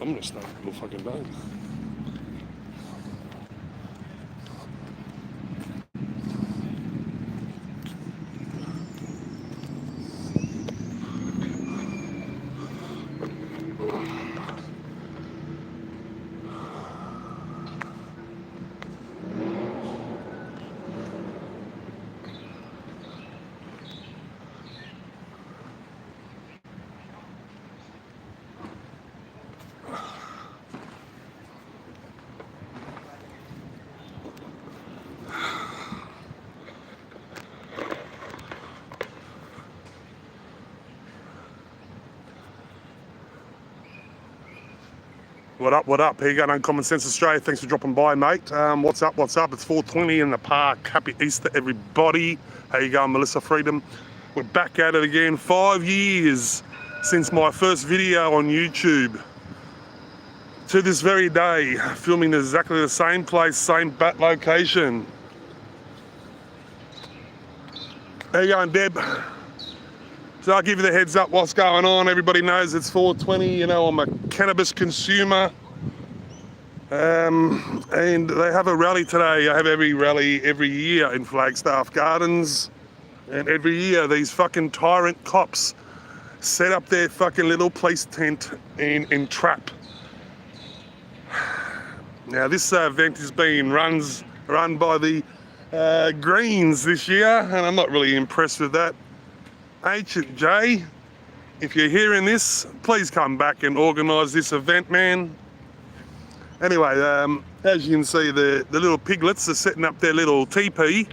I'm gonna stay all fucking day. What up? Here you go, Uncommon Sense Australia. Thanks for dropping by, mate. What's up? It's 4:20 in the park. Happy Easter, everybody. How you going, Melissa Freedom? We're back at it again. 5 years since my first video on YouTube. To this very day, filming exactly the same place, same bat location. How you going, Deb? So I'll give you the heads up what's going on. Everybody knows it's 4:20, you know, I'm a cannabis consumer. And they have a rally today. I have every rally every year in Flagstaff Gardens. And every year these fucking tyrant cops set up their fucking little police tent and entrap. Now this event is being run by the Greens this year, and I'm not really impressed with that. H&J, if you're hearing this, please come back and organise this event, man. Anyway, as you can see, the little piglets are setting up their little teepee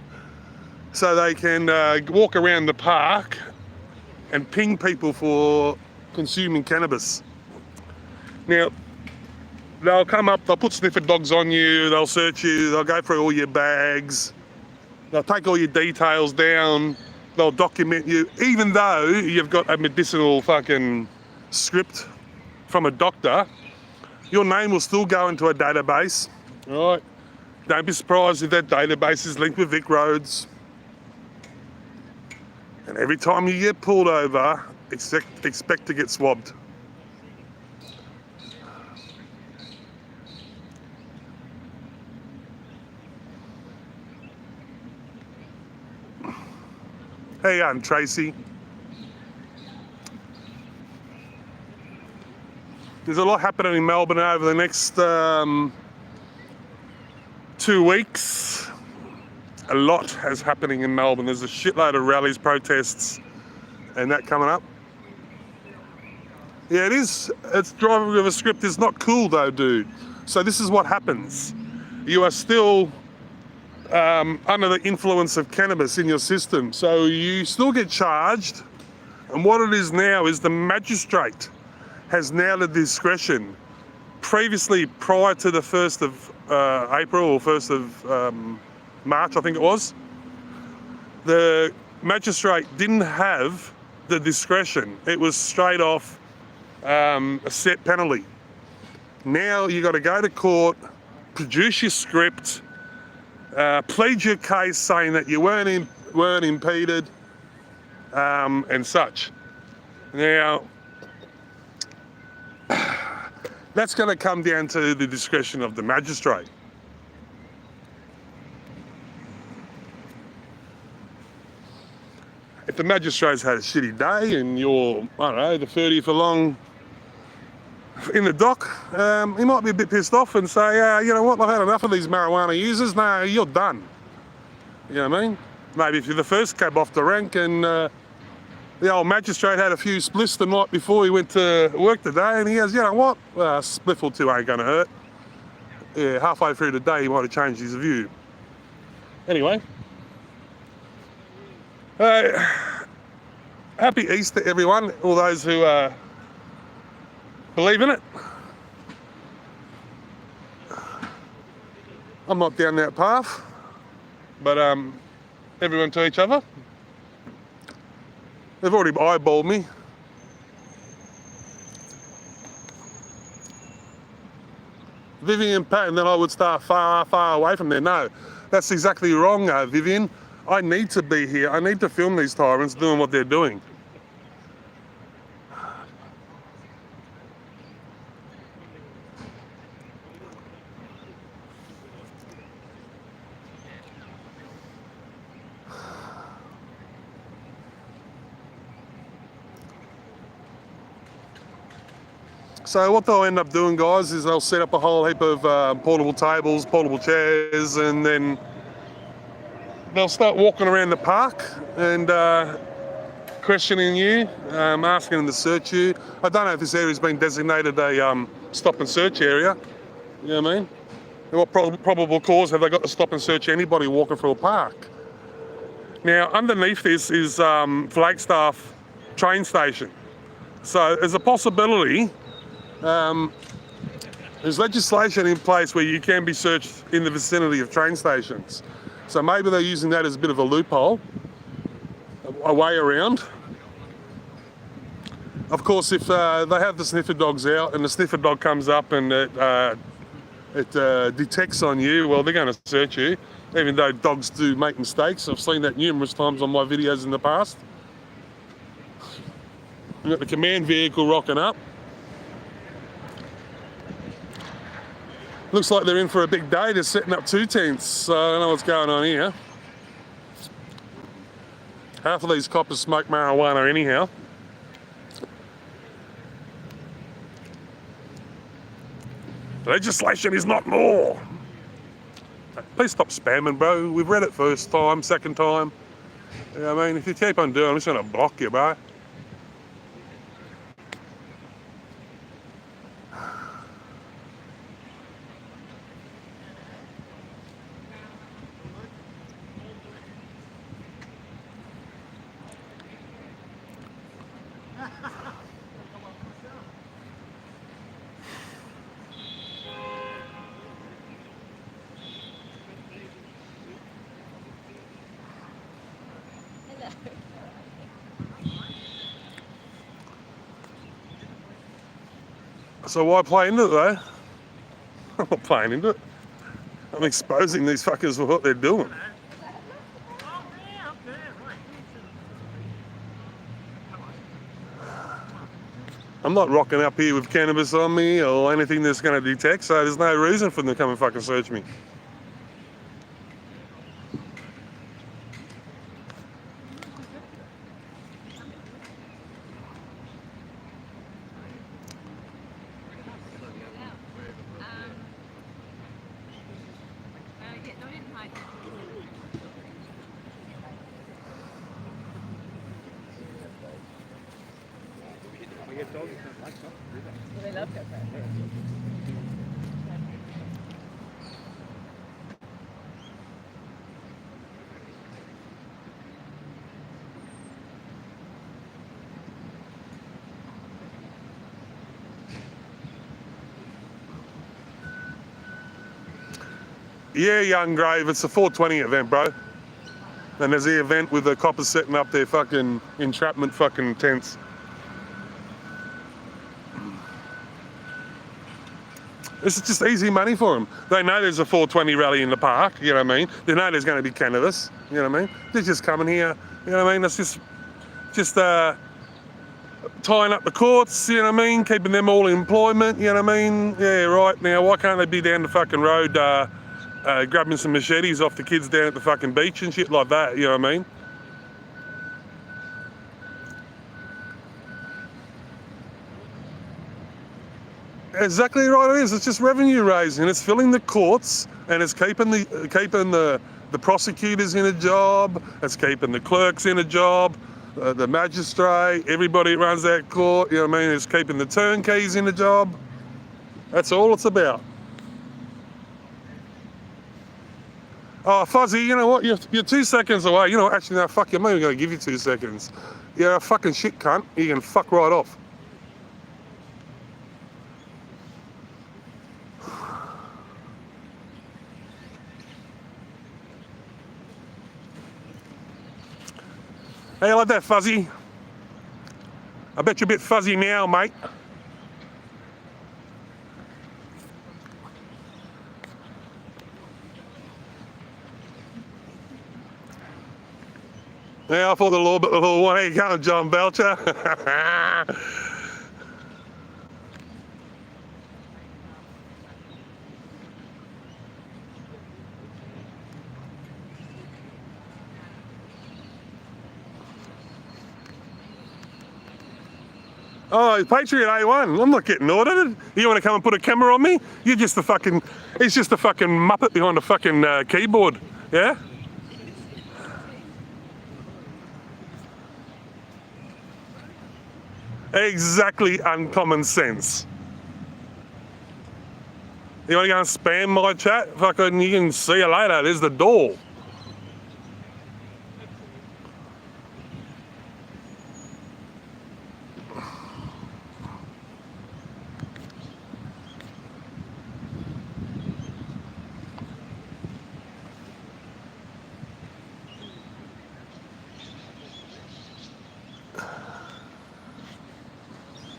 so they can walk around the park and ping people for consuming cannabis. Now, they'll come up, they'll put sniffer dogs on you, they'll search you, they'll go through all your bags, they'll take all your details down, they'll document you, even though you've got a medicinal fucking script from a doctor, your name will still go into a database, all right? Don't be surprised if that database is linked with Vic Roads. And every time you get pulled over, expect to get swabbed. How you going, Tracy? There's a lot happening in Melbourne over the next 2 weeks. A lot is happening in Melbourne. There's a shitload of rallies, protests, and that coming up. Yeah, it is. It's driving with a script is not cool though, dude. So this is what happens. You are still under the influence of cannabis in your system. So you still get charged. And what it is now is the magistrate has now the discretion. Previously, prior to the 1st of April or 1st of March, I think it was, the magistrate didn't have the discretion. It was straight off a set penalty. Now you got to go to court, produce your script, plead your case saying that you weren't impeded, and such. Now, that's going to come down to the discretion of the magistrate. If the magistrate's had a shitty day and you're, I don't know, the 30th along in the dock, he might be a bit pissed off and say, you know what, I've had enough of these marijuana users. No, you're done. You know what I mean? Maybe if you're the first cab off the rank and the old magistrate had a few spliffs the night before he went to work today and he goes, you know what, a spliff or two ain't going to hurt. Yeah, halfway through the day he might have changed his view. Anyway. Happy Easter, everyone, all those who believe in it. I'm not down that path, but everyone to each other. They've already eyeballed me. Vivian Patton, then I would start far, far away from there. No, that's exactly wrong, Vivian. I need to be here. I need to film these tyrants doing what they're doing. So what they'll end up doing, guys, is they'll set up a whole heap of portable tables, portable chairs, and then they'll start walking around the park and questioning you, asking them to search you. I don't know if this area's been designated a stop and search area. You know what I mean? And what probable cause have they got to stop and search anybody walking through a park? Now, underneath this is Flagstaff train station. So there's a possibility, there's legislation in place where you can be searched in the vicinity of train stations. So maybe they're using that as a bit of a loophole, a way around. Of course, if they have the sniffer dogs out and the sniffer dog comes up and it detects on you, well, they're going to search you, even though dogs do make mistakes. I've seen that numerous times on my videos in the past. We've got the command vehicle rocking up. Looks like they're in for a big day. They're setting up 2 tents, so I don't know what's going on here. Half of these coppers smoke marijuana anyhow. Legislation is not law. Please stop spamming, bro. We've read it first time, second time. You know what I mean? If you keep on doing it, I'm just going to block you, bro. So why play into it though? I'm not playing into it. I'm exposing these fuckers for what they're doing. I'm not rocking up here with cannabis on me or anything that's going to detect, so there's no reason for them to come and fucking search me. They love pepper. Yeah, Young Grave, it's a 420 event, bro. And there's the event with the coppers setting up their fucking entrapment fucking tents. This is just easy money for them. They know there's a 420 rally in the park, you know what I mean? They know there's going to be cannabis, you know what I mean? They're just coming here, you know what I mean? That's just tying up the courts, you know what I mean? Keeping them all in employment, you know what I mean? Yeah, right. Now, why can't they be down the fucking road grabbing some machetes off the kids down at the fucking beach and shit like that, you know what I mean? Exactly right it is. It's just revenue raising. It's filling the courts and it's keeping the prosecutors in a job. It's keeping the clerks in a job, the magistrate, everybody that runs that court. You know what I mean? It's keeping the turnkeys in a job. That's all it's about. Oh, Fuzzy, you know what? You're 2 seconds away. You know, actually, no, fuck you. I'm not even going to give you 2 seconds. You're a fucking shit cunt. You can fuck right off. How you like that, Fuzzy? I bet you're a bit fuzzy now, mate. Yeah, I thought the little one, how you going, John Belcher? Oh, Patriot A1. I'm not getting audited. You want to come and put a camera on me? You're just a fucking... He's just a fucking muppet behind a fucking keyboard. Yeah? Exactly uncommon sense. You want to go and spam my chat? Fucking, you can see you later. There's the door.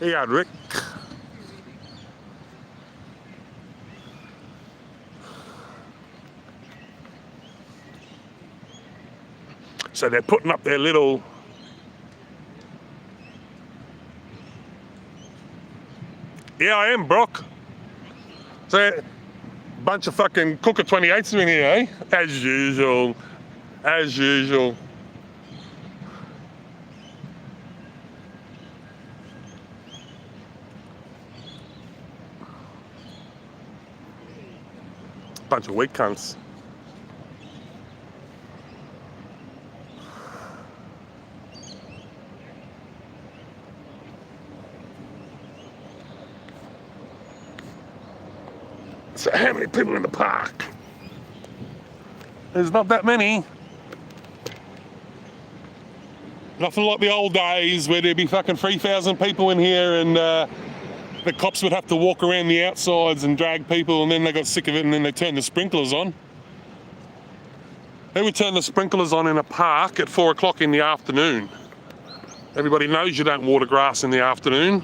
Yeah, Rick. So they're putting up their little... Yeah, I am, Brock. So, bunch of fucking Cooker 28s in here, eh? As usual. As usual. Bunch of weak cunts. So how many people in the park? There's not that many. Nothing like the old days where there'd be fucking 3,000 people in here and the cops would have to walk around the outsides and drag people, and then they got sick of it and then they turned the sprinklers on. They would turn the sprinklers on in a park at 4 o'clock in the afternoon. Everybody knows you don't water grass in the afternoon.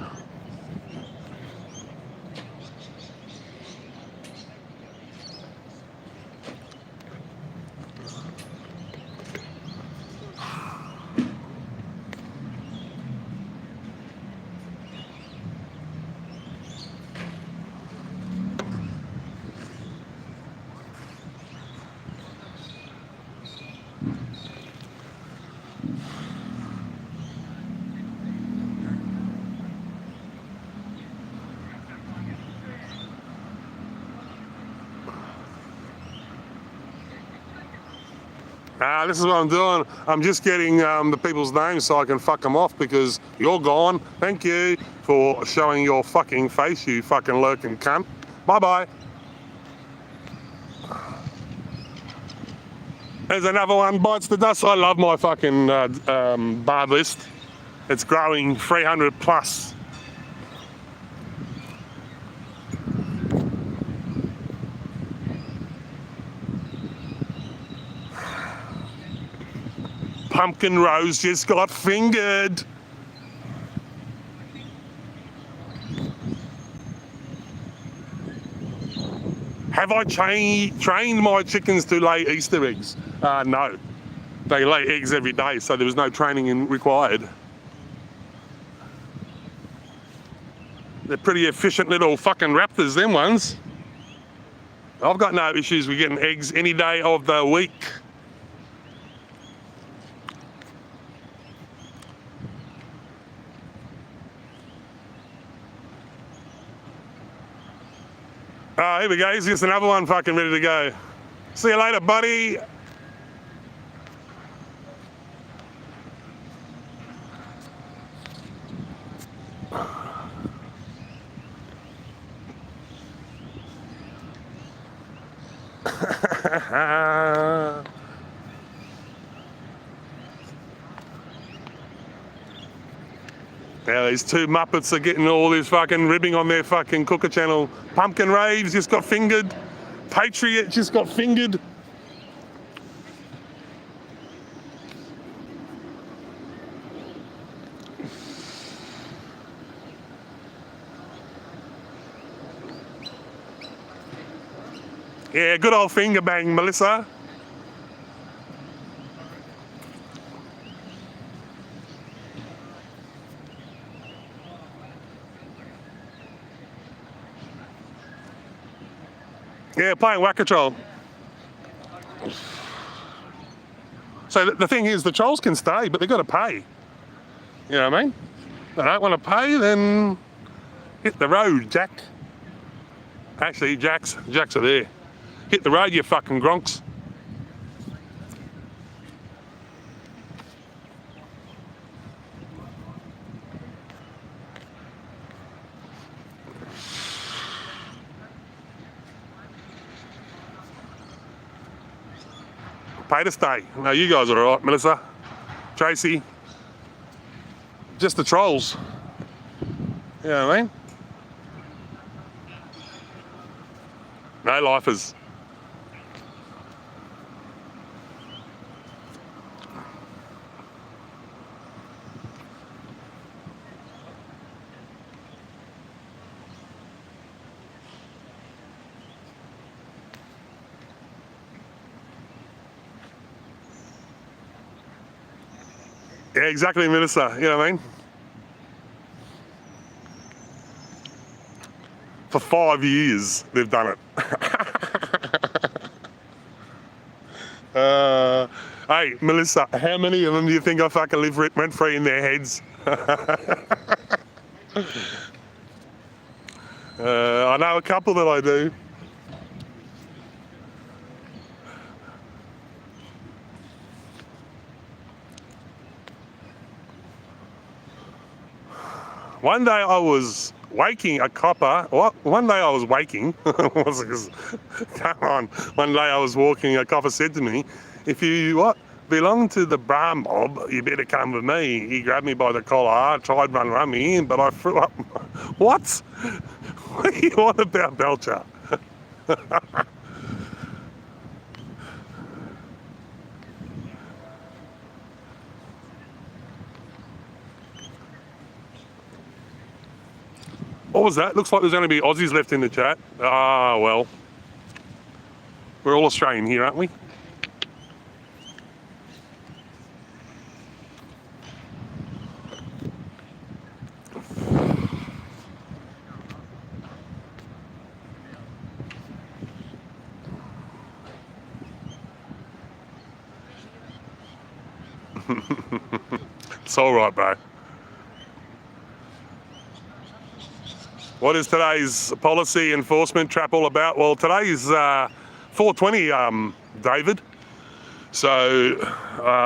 This is what I'm doing. I'm just getting the people's names so I can fuck them off because you're gone. Thank you for showing your fucking face, you fucking lurking cunt. Bye-bye. There's another one, bites the dust. I love my fucking bar list. It's growing 300 plus. Pumpkin Rose just got fingered. Have I trained my chickens to lay Easter eggs? No. They lay eggs every day, so there was no training required. They're pretty efficient little fucking raptors, them ones. I've got no issues with getting eggs any day of the week. Here we go, here's just another one fucking ready to go. See you later, buddy. Now these two Muppets are getting all this fucking ribbing on their fucking Cooker channel. Pumpkin Raves just got fingered. Patriot just got fingered. Yeah, good old finger bang, Melissa. Yeah, playing Whack-A Troll. So the thing is, the trolls can stay, but they've got to pay. You know what I mean? they don't want to pay, then hit the road, Jack. Actually, Jacks are there. Hit the road, you fucking gronks. Pay to stay. No, you guys are all right, Melissa, Tracy. Just the trolls. You know what I mean? No lifers. Yeah, exactly, Melissa. You know what I mean? For 5 years, they've done it. Hey, Melissa, how many of them do you think I fucking live rent-free in their heads? I know a couple that I do. One day I was waking a copper. One day I was waking. Come on. One day I was walking. A copper said to me, "If you belong to the bra mob, you better come with me." He grabbed me by the collar, tried to run me, but I threw up. What? What are you on about, Belcher? What was that? Looks like there's going to be Aussies left in the chat. Ah, well. We're all Australian here, aren't we? It's all right, bro. What is today's policy enforcement trap all about? Well, today is 420, David. So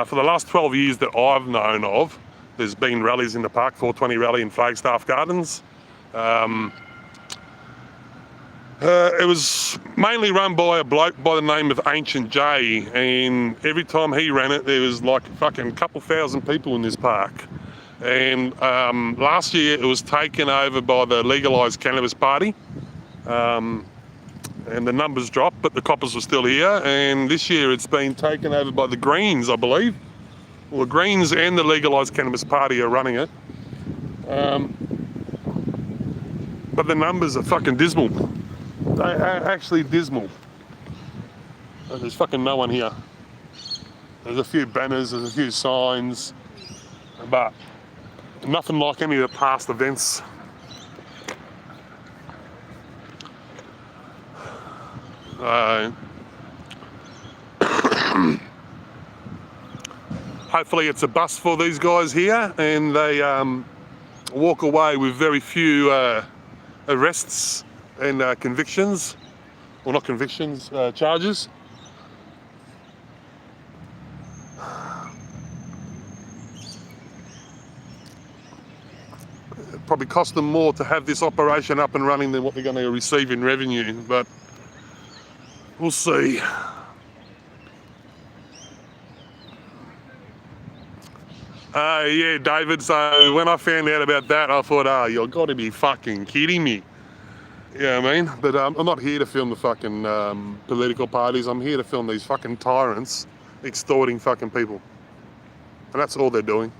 for the last 12 years that I've known of, there's been rallies in the park, 420 rally in Flagstaff Gardens. It was mainly run by a bloke by the name of Ancient J, and every time he ran it, there was like fucking couple thousand people in this park. And last year it was taken over by the legalised cannabis party, and the numbers dropped, but the coppers were still here. And this year it's been taken over by the Greens, I believe. Well, the Greens and the legalised cannabis party are running it. But the numbers are fucking dismal. They are actually dismal. There's fucking no one here. There's a few banners, there's a few signs, but nothing like any of the past events. Hopefully it's a bust for these guys here, and they walk away with very few arrests and convictions. Well, not convictions, charges. It probably cost them more to have this operation up and running than what they're going to receive in revenue, but we'll see. Yeah, David, so when I found out about that, I thought, oh, you've got to be fucking kidding me. Yeah, I mean, but I'm not here to film the fucking political parties. I'm here to film these fucking tyrants extorting fucking people. And that's all they're doing.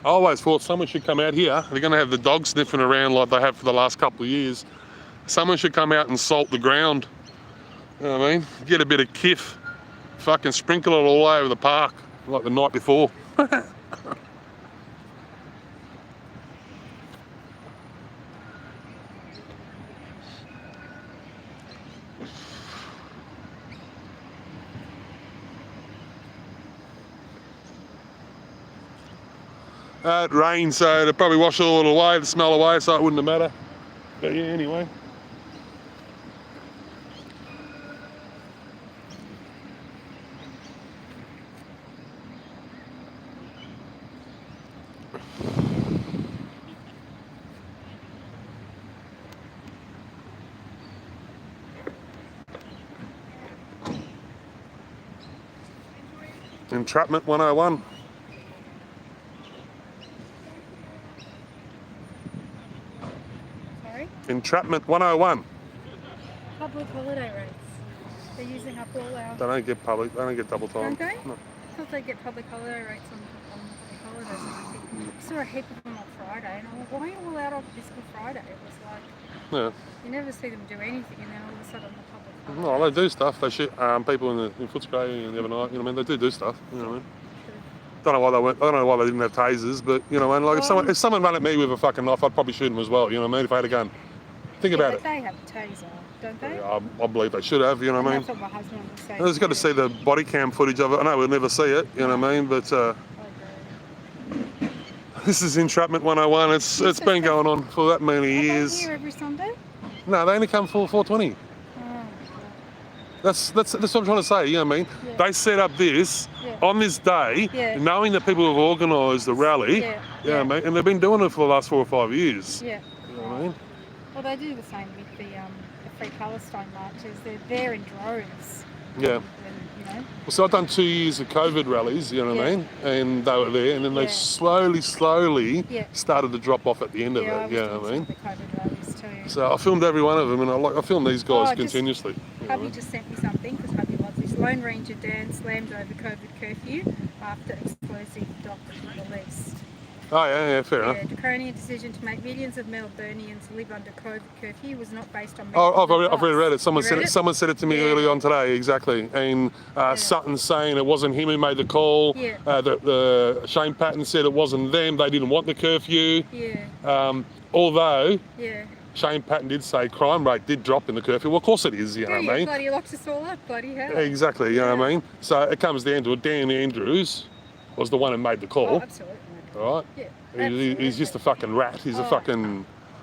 I always thought someone should come out here. They're going to have the dogs sniffing around like they have for the last couple of years. Someone should come out and salt the ground. You know what I mean? Get a bit of kiff. Fucking sprinkle it all over the park like the night before. It rained, so it'll probably wash all it away, the smell away, so it wouldn't have mattered. But yeah, anyway. Entrapment 101. Sorry? Entrapment 101. Public holiday rates. They're using up all our... They don't get public, they don't get double time. Don't they? No. I thought they get public holiday rates on public holidays. And I saw a heap of them on Friday, and I'm like, why are you all out on this Good Friday? It was like, Yeah. you never see them do anything, and then all of a sudden the public holiday. No, they do stuff. They shoot people in Footscray the other night. You know what I mean? They do stuff. You know what I mean? Don't know why they weren't. I don't know why they didn't have tasers, but you know what I mean? Like if someone ran at me with a fucking knife, I'd probably shoot them as well. You know what I mean? If I had a gun. Think about it. They have a taser, don't they? Yeah, I believe they should have. You know what I mean? That's what my husband was saying. I just got to see the body cam footage of it. I know we'll never see it. You know what I mean? But this is Entrapment 101. It's been going on for that many Are they years. here every Sunday? No, they only come for 420. That's what I'm trying to say, you know what I mean? Yeah. They set up this on this day, knowing that people have organised the rally, you know what I mean? And they've been doing it for the last 4 or 5 years. Yeah. You know what I mean? Well, they do the same with the Free Palestine marches. They're there in droves. Yeah. And, you know. Well, so I've done 2 years of COVID rallies, you know what I mean? And they were there, and then they slowly started to drop off at the end of it, you know what I mean? The COVID rallies too. So I filmed every one of them, and I film these guys continuously. Hubby just sent me something, because Hubby loves this. Lone Ranger Dan slammed over COVID curfew after explosive document released. Oh yeah, fair enough. Draconian decision to make millions of Melburnians live under COVID curfew was not based on. I've already read it. Someone said it to me early on today, exactly. And Sutton's saying it wasn't him who made the call. Yeah. The Shane Patton said it wasn't them. They didn't want the curfew. Yeah. Although. Yeah. Shane Patton did say crime rate did drop in the curfew. Well, of course it is, you know what I mean? Bloody locked us all up, bloody hell. Exactly, you know what I mean? So it comes down to it. Dan Andrews was the one who made the call. Oh, absolutely. All right? Yeah. He's just a fucking rat. He's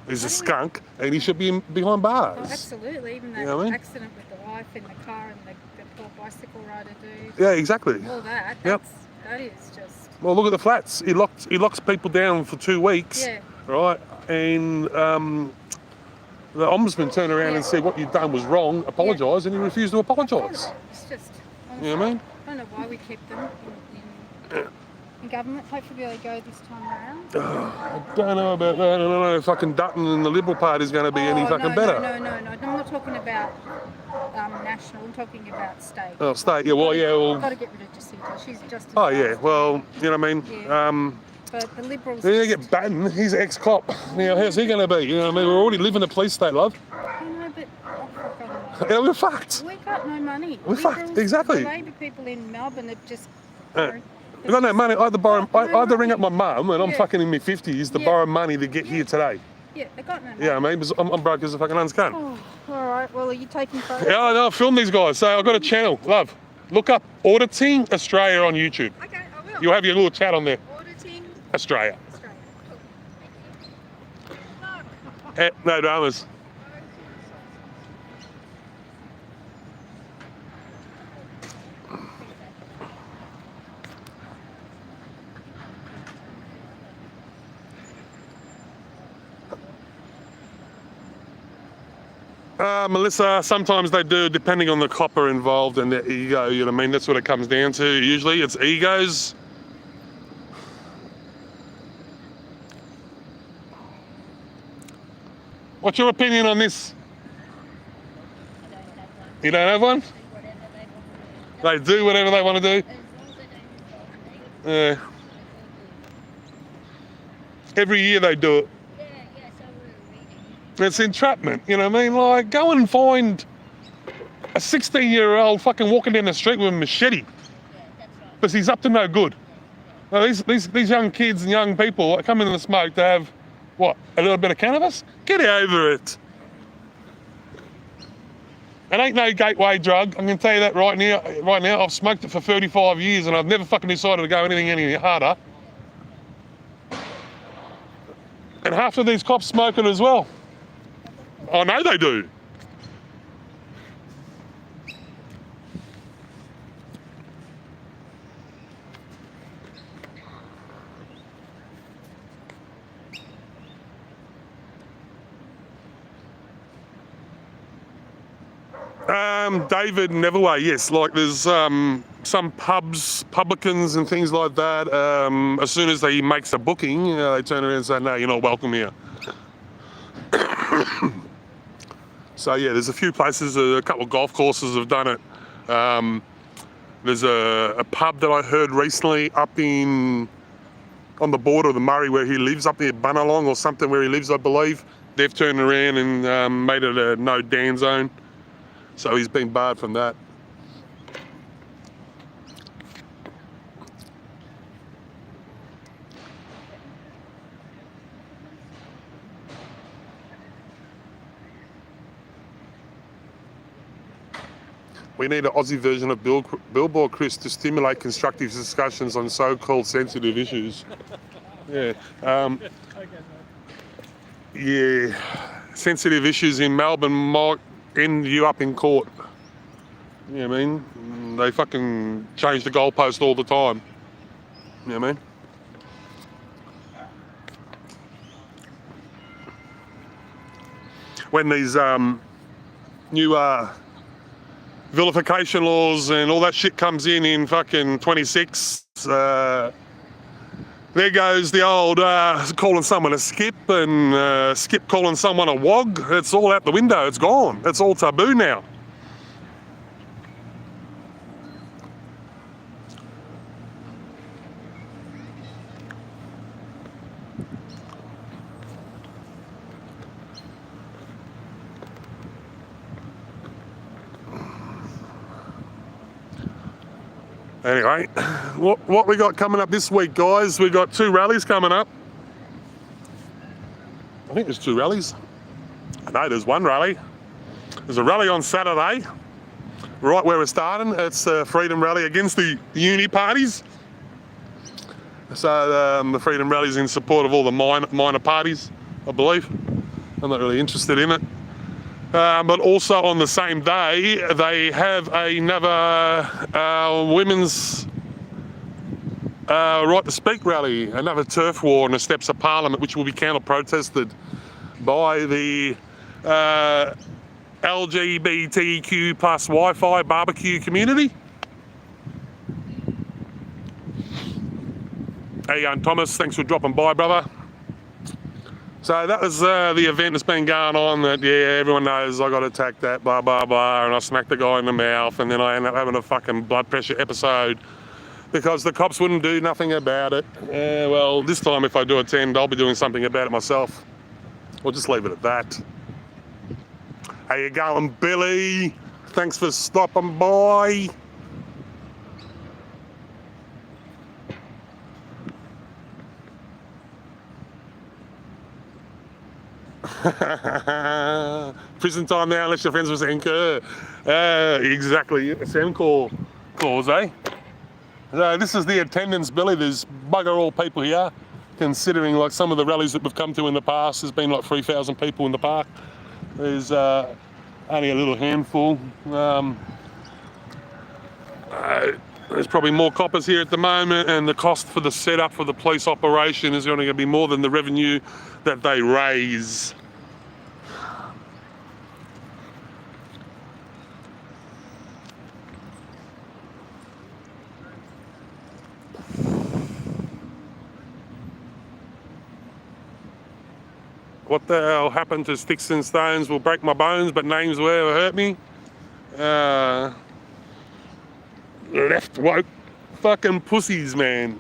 he's a skunk, and he should be behind bars. Oh, absolutely. Even that accident with the wife in the car and the poor bicycle rider dude. Yeah, exactly. All that. Yep. That is just. Well, look at the flats. He locks people down for 2 weeks. Yeah. Right? And the ombudsman turned around and said what you'd done was wrong, apologise, and he refused to apologise. It's just, you know what I mean? I don't know why we keep them in government. Hopefully they'll go this time around. I don't know about that. I don't know if fucking Dutton and the Liberal Party is going to be any fucking better. No. I'm not talking about national. I'm talking about state. Oh, state. Yeah, well, We've got to get rid of Jacinta. She's just. Oh, yeah. Well, you know what I mean? Yeah. But the Liberals... Then you get Batten, he's an ex-cop. Now, how's he going to be? You know what I mean? We already live in a police state, love. I know, but... Yeah, we're fucked. We got no money. We're fucked, exactly. The Labor people in Melbourne have just... We've got no money. I had to ring up my mum, and I'm fucking in my 50s, to borrow money to get here today. Yeah, they got no money. Yeah, I mean, because I'm broke as a fucking unscunt. Oh, all right. Well, are you taking photos? Yeah, no, I film these guys. So I've got a channel, love. Look up Auditing Australia on YouTube. Okay, I will. You'll have your little chat on there. Auditing Australia. Cool. No dramas. Melissa, sometimes they do, depending on the copper involved and their ego, you know what I mean? That's what it comes down to. Usually it's egos. What's your opinion on this? You don't have one? They do whatever they want to do? Yeah. Every year they do it. Yeah, yes, I were reading. It's entrapment, you know what I mean? Like, go and find a 16-year-old fucking walking down the street with a machete, Yeah, that's right. because he's up to no good. Yeah, Now, these young kids and young people that come into the smoke to have, what, a little bit of cannabis? Get over it. It ain't no gateway drug. I'm going to tell you that right now. Right now, I've smoked it for 35 years and I've never fucking decided to go anything any harder. And half of these cops smoke it as well. I know they do. David Neverway, yes. Like there's some pubs, publicans and things like that. As soon as he makes a booking, they turn around and say, no, you're not welcome here. So yeah, there's a few places, a couple of golf courses have done it. There's a pub that I heard recently up on the border of the Murray where he lives, up near Bunalong or something where he lives, I believe. They've turned around and made it a no Dan zone. So he's been barred from that. We need an Aussie version of Billboard, Chris, to stimulate constructive discussions on so-called sensitive issues. Yeah. Yeah. Sensitive issues in Melbourne might end you up in court. You know what I mean? They fucking change the goalpost all the time. You know what I mean? When these new vilification laws and all that shit comes in fucking 26, there goes the old calling someone a skip and skip calling someone a wog. It's all out the window. It's gone. It's all taboo now. Anyway, what we got coming up this week, guys? We got 2 rallies coming up. I think there's 2 rallies. I know there's 1 rally. There's a rally on Saturday, right where we're starting. It's the Freedom Rally against the uni parties. So the Freedom Rally is in support of all the minor parties, I believe. I'm not really interested in it. But also on the same day, they have another women's right to speak rally, another turf war on the steps of Parliament, which will be counter-protested by the LGBTQ plus Wi-Fi barbecue community. Hey, Thomas, thanks for dropping by, brother. So that was the event that's been going on that, yeah, everyone knows I got attacked at, blah, blah, blah, and I smacked the guy in the mouth, and then I ended up having a fucking blood pressure episode because the cops wouldn't do nothing about it. Well, this time if I do attend, I'll be doing something about it myself. We'll just leave it at that. How you going, Billy? Thanks for stopping by. Prison time now unless your friends with Anchor. Exactly, SMCore cause, eh? So this is the attendance, Billy. There's bugger all people here, considering like some of the rallies that we've come to in the past. There's been like 3,000 people in the park. There's only a little handful. There's probably more coppers here at the moment, and the cost for the setup for the police operation is going to be more than the revenue that they raise. What the hell happened to sticks and stones will break my bones, but names will ever hurt me? Left woke fucking pussies, man.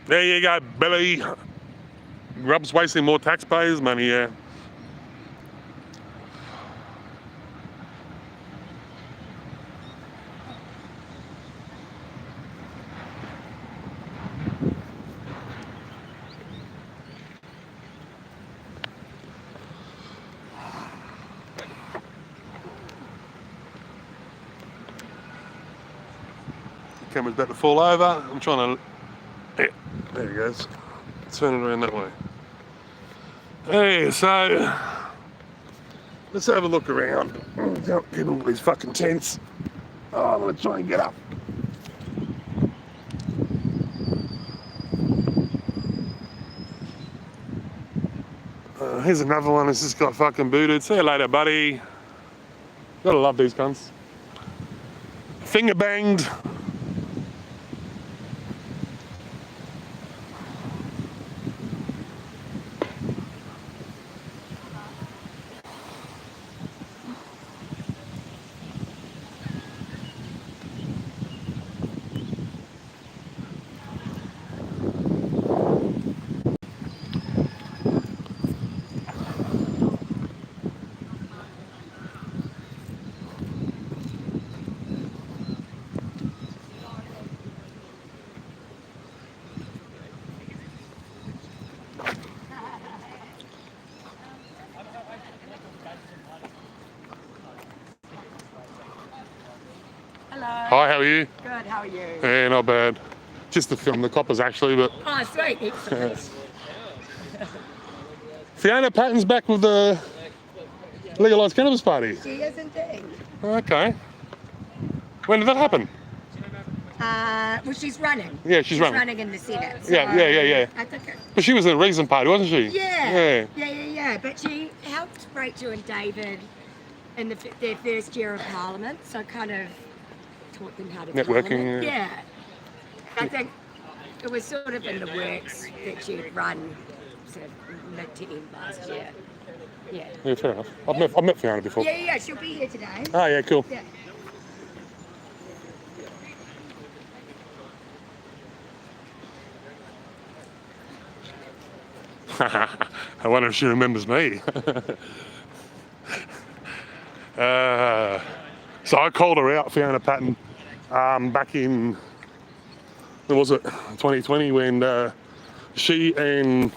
There you go, Billy. Grub's wasting more taxpayers' money, yeah. Camera's about to fall over. I'm trying to. Yeah, there he goes. Turn it around that way. Hey, so let's have a look around. Don't get all these fucking tents. Oh, I'm gonna try and get up. Here's another one that's just got fucking booted. See you later, buddy. Gotta love these guns. Finger banged. Hello. Hi, how are you? Good, how are you? Yeah, not bad. Just to film the coppers actually, but Oh, sweet. Excellent. Fiona Patton's back with the legalised cannabis party. She is indeed. Okay. When did that happen? Well, she's running. Yeah, she's running. running in the Senate. So Yeah. I think But she was in the Reason Party, wasn't she? yeah. But she helped Rachel and David in their first year of Parliament, so kind of taught them how to Networking, Parliament. yeah. I think it was sort of in the works that she'd run sort of mid to end last year. Yeah. Yeah, fair enough. I've met Fiona before. Yeah, she'll be here today. Oh, yeah, cool. Yeah. I wonder if she remembers me. So I called her out, Fiona Patton, back in, when was it, 2020, when she and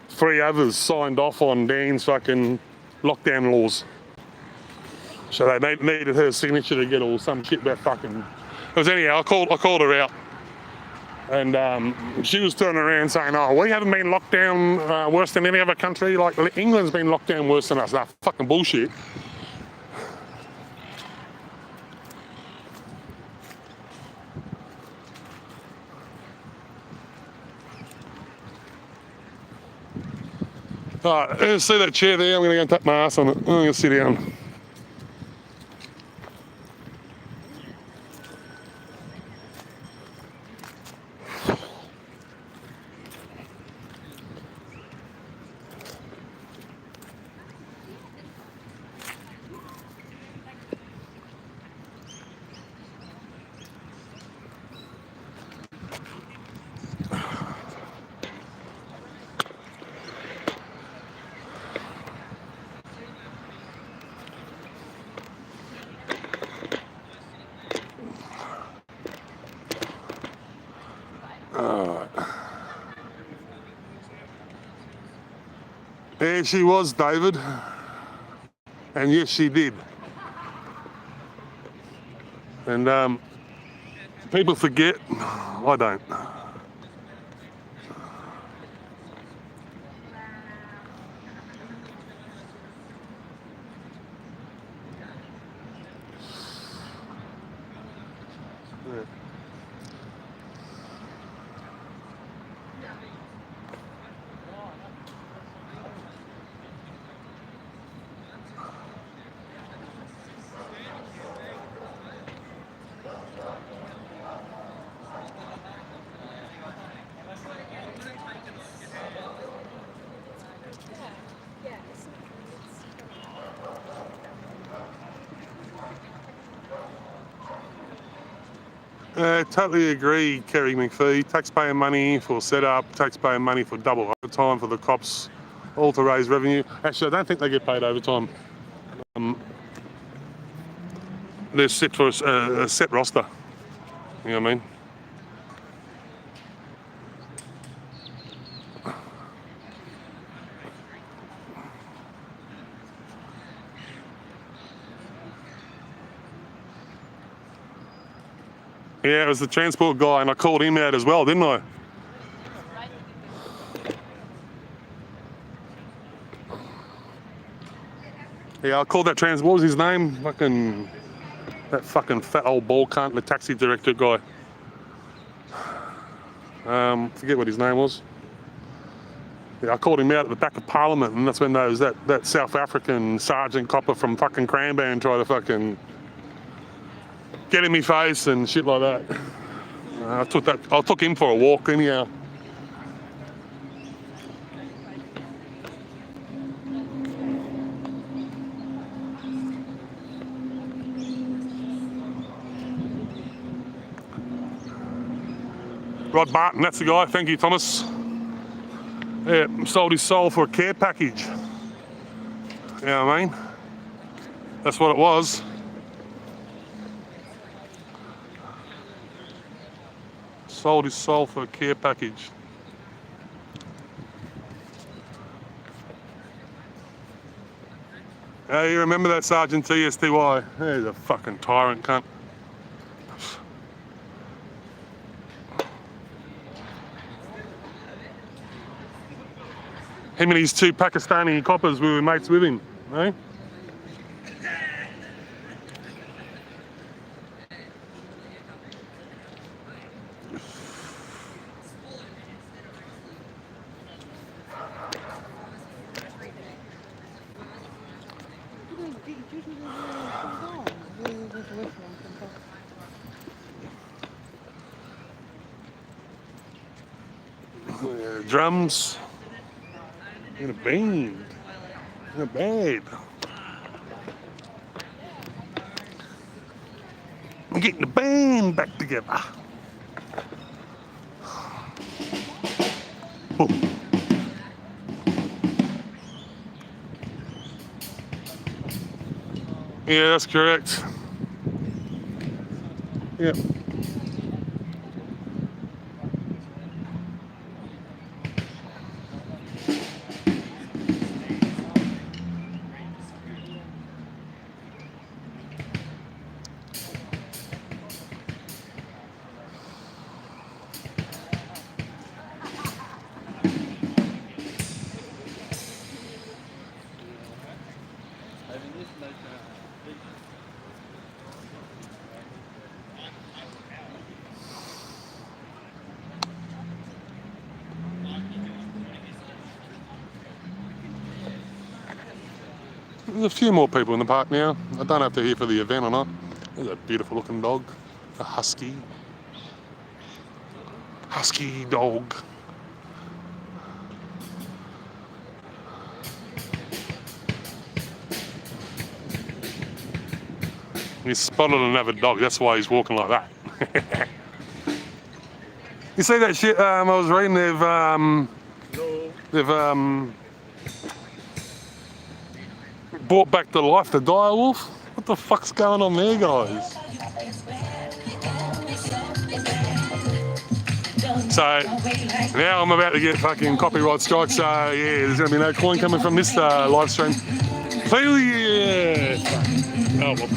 3 others signed off on Dan's fucking lockdown laws. So they needed her signature to get all some shit about fucking. Because anyhow, I called her out. And she was turning around saying, oh, we haven't been locked down worse than any other country. Like, England's been locked down worse than us. That's fucking bullshit. All right, see that chair there? I'm going to go and tap my ass on it. I'm going to sit down. There she was, David. And yes, she did. And people forget. I don't. Yeah. Totally agree, Kerry McPhee. Taxpayer money for setup, taxpayer money for double overtime for the cops, all to raise revenue. Actually, I don't think they get paid overtime. They're set for a set roster. You know what I mean? Yeah, it was the transport guy, and I called him out as well, didn't I? Yeah, I called that what was his name? That fucking fat old ball cunt, the taxi director guy. Forget what his name was. Yeah, I called him out at the back of Parliament, and that's when that South African sergeant copper from fucking Cranbourne tried to fucking get in my face and shit like that. I took him for a walk anyhow. Rod Martin, that's the guy. Thank you, Thomas. Yeah, sold his soul for a care package. You know what I mean? That's what it was. Sold his soul for a care package. Hey, you remember that Sergeant TSTY? He's a fucking tyrant cunt. Him and his two Pakistani coppers, we were mates with him, eh? Drums. In a band. In a band. I'm getting the band back together. Oh. Yeah, that's correct. Yep. There's a few more people in the park now. I don't know if they're here for the event or not. There's a beautiful looking dog. A husky. Husky dog. He spotted another dog, that's why he's walking like that. You see that shit I was reading, they've brought back to life the dire wolf? What the fuck's going on there, guys? So now I'm about to get fucking copyright strike, so yeah, there's gonna be no coin coming from this live stream. Feel yeah. Oh well.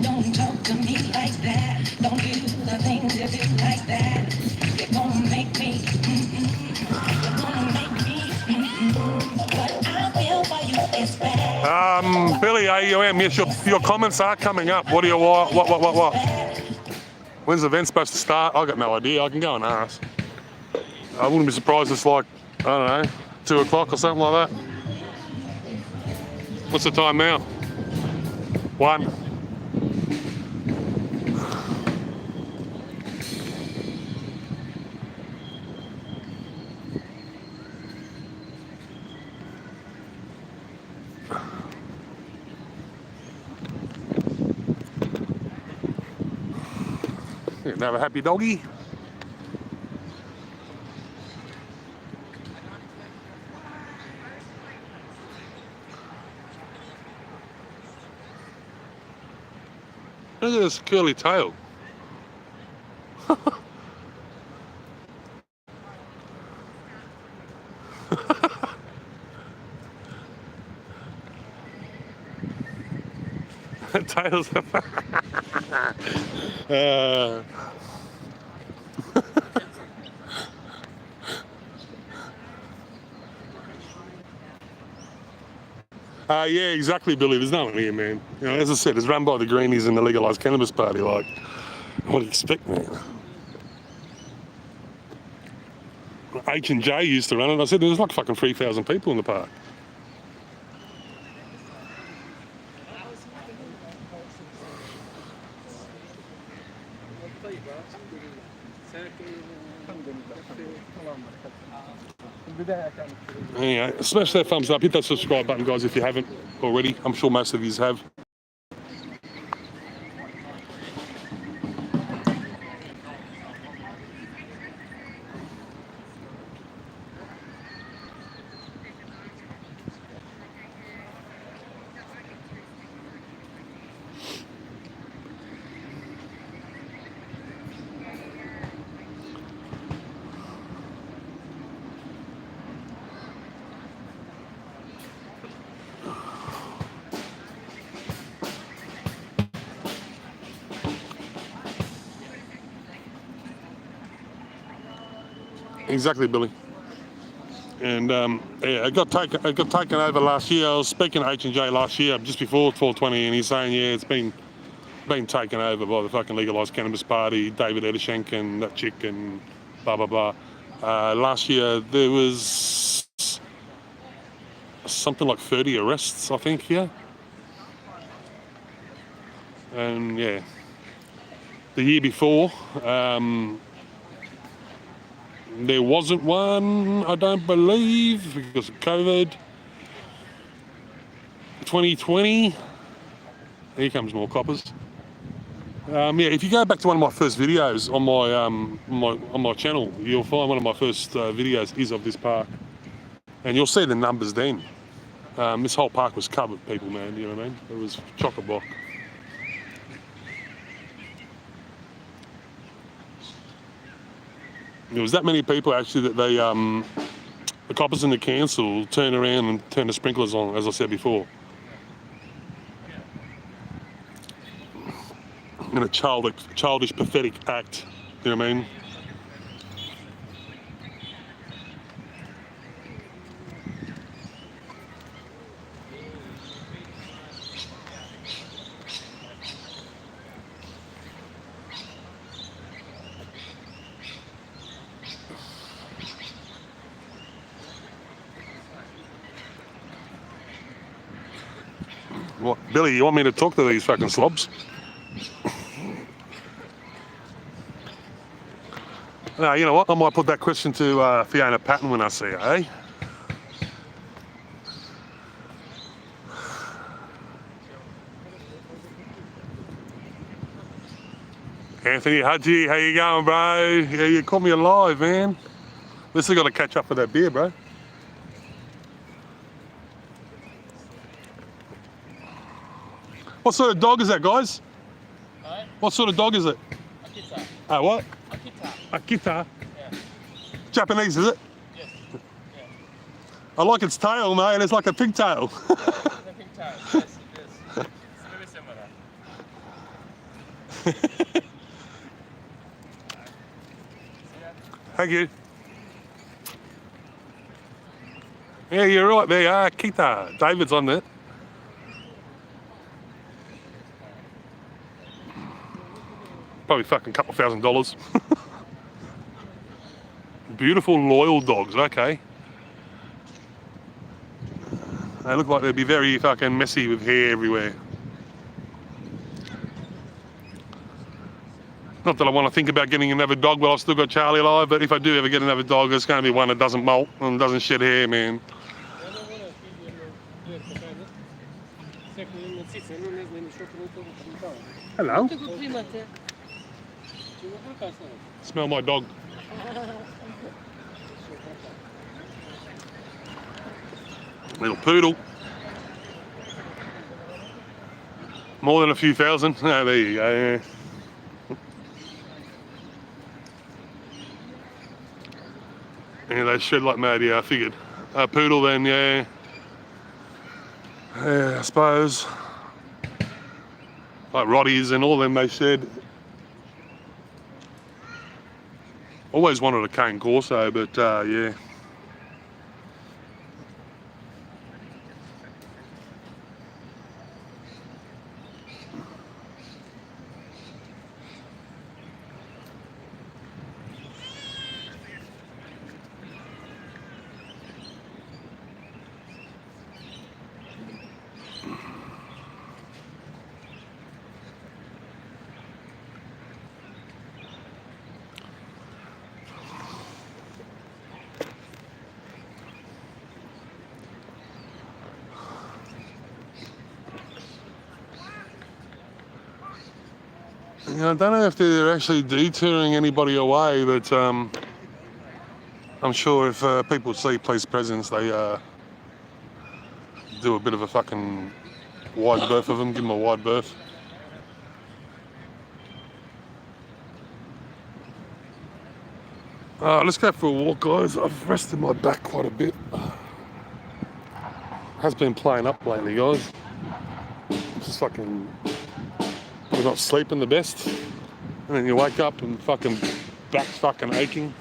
Don't talk to me like that. Don't do the things you do like that. You're gonna make me. You're gonna make me. What I feel for you is bad. Billy AUM, yes, your comments are coming up. What do you want? What? When's the event supposed to start? I got no idea. I can go and ask. I wouldn't be surprised it's like, I don't know, 2 o'clock or something like that. What's the time now? 1. Another happy doggy. Look at this curly tail. Tails. Yeah, exactly, Billy. There's no one here, man. You know, as I said, it's run by the Greenies and the Legalised Cannabis Party. Like, what do you expect, man? H&J used to run it. I said there was like fucking 3,000 people in the park. Anyway, smash that thumbs up, hit that subscribe button, guys, if you haven't already. I'm sure most of you have. Exactly, Billy. And yeah, it got taken over last year. I was speaking to H&J last year, just before 420, and he's saying, yeah, it's been taken over by the fucking Legalised Cannabis Party, David Edishenk and that chick and blah, blah, blah. Last year, there was something like 30 arrests, I think, yeah. And yeah, the year before, there wasn't one, I don't believe, because of COVID. 2020, here comes more coppers. Yeah, if you go back to one of my first videos on my channel, you'll find one of my first videos is of this park, and you'll see the numbers then. This whole park was covered with people, man. You know what I mean? It was chock-a-block. There was that many people actually that they, the coppers and the council turned around and turned the sprinklers on, as I said before. In a childish, pathetic act, you know what I mean? What, Billy, you want me to talk to these fucking slobs? No, you know what? I might put that question to Fiona Patton when I see her, eh? Anthony Hudgy, how you going, bro? Yeah, you caught me alive, man. At least I got to catch up with that beer, bro. What sort of dog is that, guys? Alright. What sort of dog is it? Akita. What? Akita. Akita? Yeah. Japanese, is it? Yes. Yeah. I like its tail, mate. It's like a pigtail. It's a pigtail. Yes, it is. It's very similar. Thank you. Yeah, you're right. There you are. Akita. David's on there. Probably fucking couple $1,000. Beautiful, loyal dogs, okay. They look like they'd be very fucking messy with hair everywhere. Not that I want to think about getting another dog while I've still got Charlie alive, but if I do ever get another dog, it's going to be one that doesn't molt and doesn't shed hair, man. Hello. Smell my dog. Little poodle. More than a few thousand. Oh, there you go. Yeah. Yeah, they shed like mad, yeah, I figured. Poodle then, yeah. Yeah, I suppose. Like Rotties and all them they shed. Always wanted a cane Corso, but yeah. I don't know if they're actually detouring anybody away, but I'm sure if people see police presence, they do a bit of a fucking wide berth of them, give them a wide berth. Let's go for a walk, guys. I've rested my back quite a bit. Has been playing up lately, guys. Just fucking, we're not sleeping the best, and then you wake up and fucking back's fucking aching.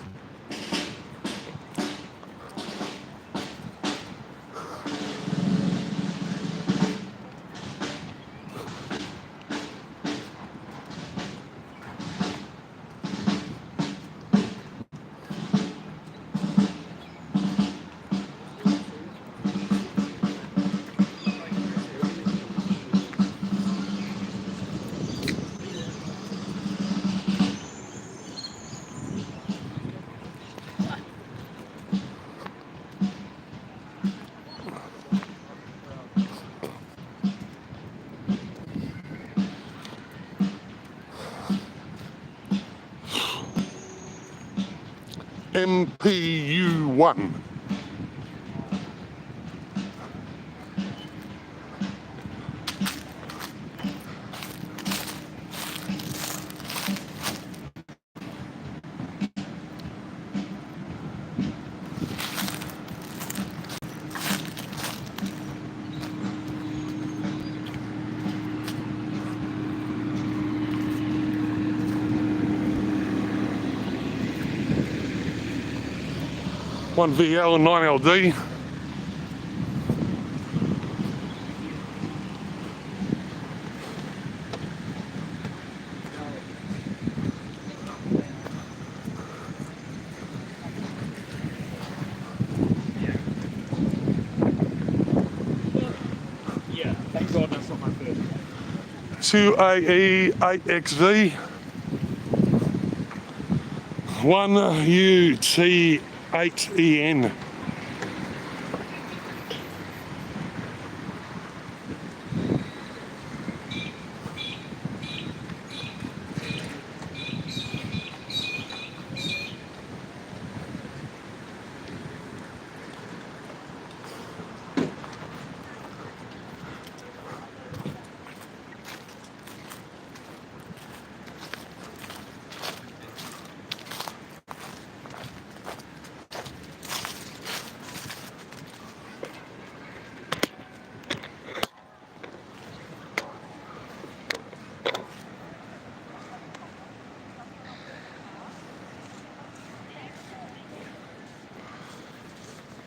MPU1. One VL and 9 LD. Yeah, thank God that's not my first. 2AE 8XV. 1UT8EN.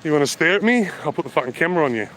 You want to stare at me? I'll put the fucking camera on you.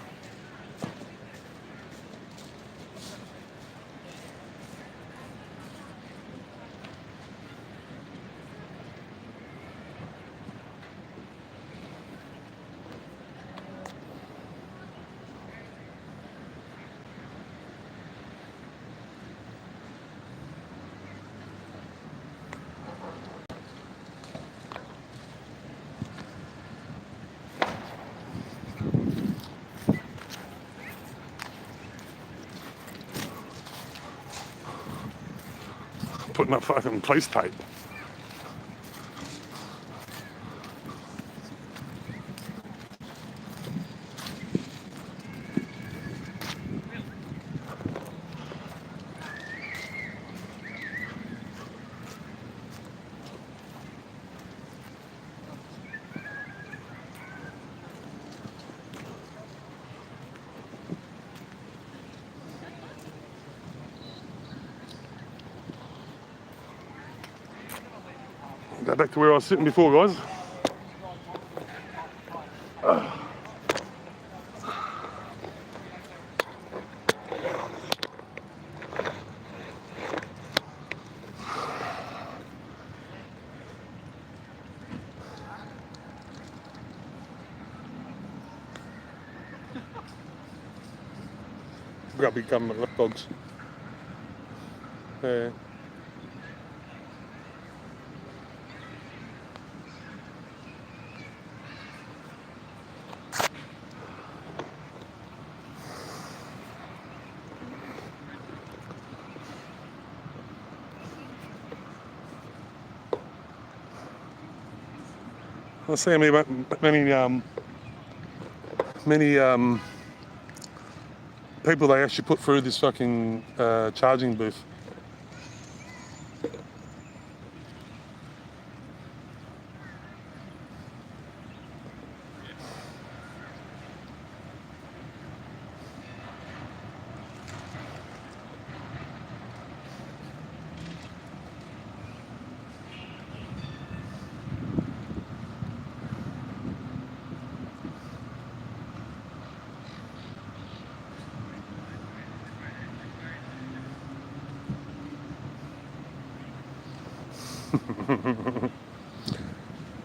putting up fucking police tape. Go back to where I was sitting before, guys. Grubby government lap dogs. Yeah. Let's see how many people they actually put through this fucking charging booth.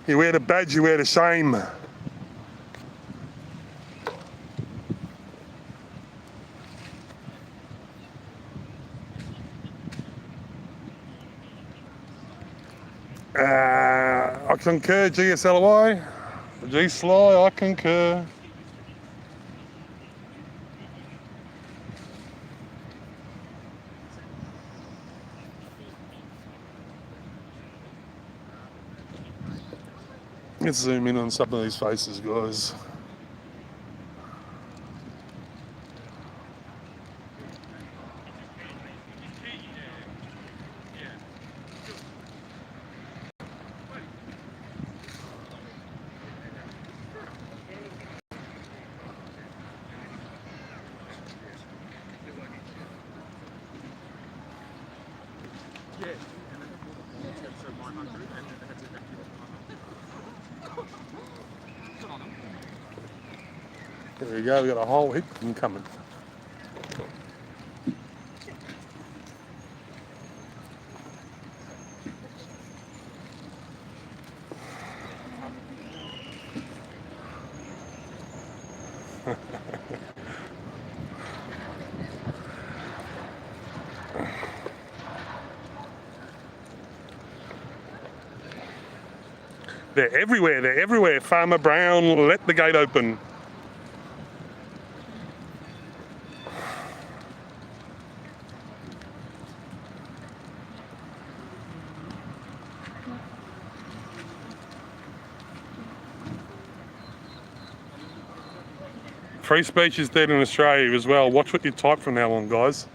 You wear the badge, you wear the shame. I concur, GSLY. G-Sly, I concur. Let's zoom in on some of these faces, guys. There we go, we've got a whole heap of them coming. They're everywhere. Farmer Brown, let the gate open. Free speech is dead in Australia as well. Watch what you type from now on, guys.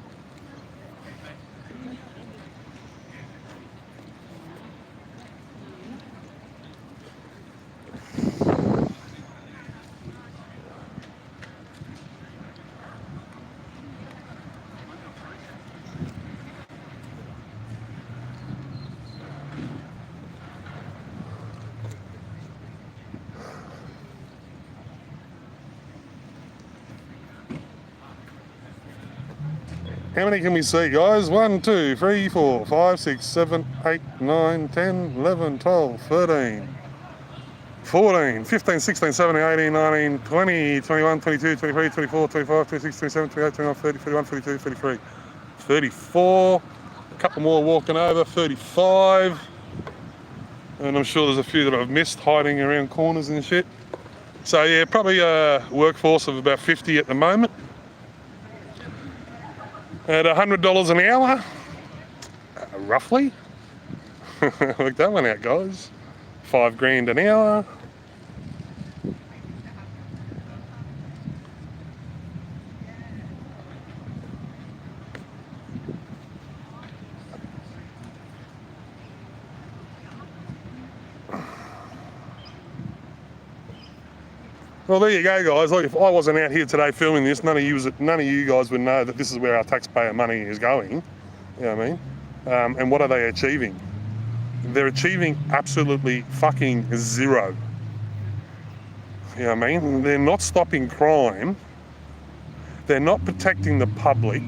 How many can we see, guys? 1, 2, 3, 4, 5, 6, 7, 8, 9, 10, 11, 12, 13, 14, 15, 16, 17, 18, 19, 20, 21, 22, 23, 24, 25, 26, 27, 28, 29, 30, 31, 32, 33, 34. A couple more walking over, 35. And I'm sure there's a few that I've missed hiding around corners and shit. So yeah, probably a workforce of about 50 at the moment. At $100 an hour, roughly. Work that one out, guys. $5,000 an hour. Well, there you go, guys. Like, if I wasn't out here today filming this, none of you guys would know that this is where our taxpayer money is going. You know what I mean? And what are they achieving? They're achieving absolutely fucking zero. You know what I mean? They're not stopping crime. They're not protecting the public.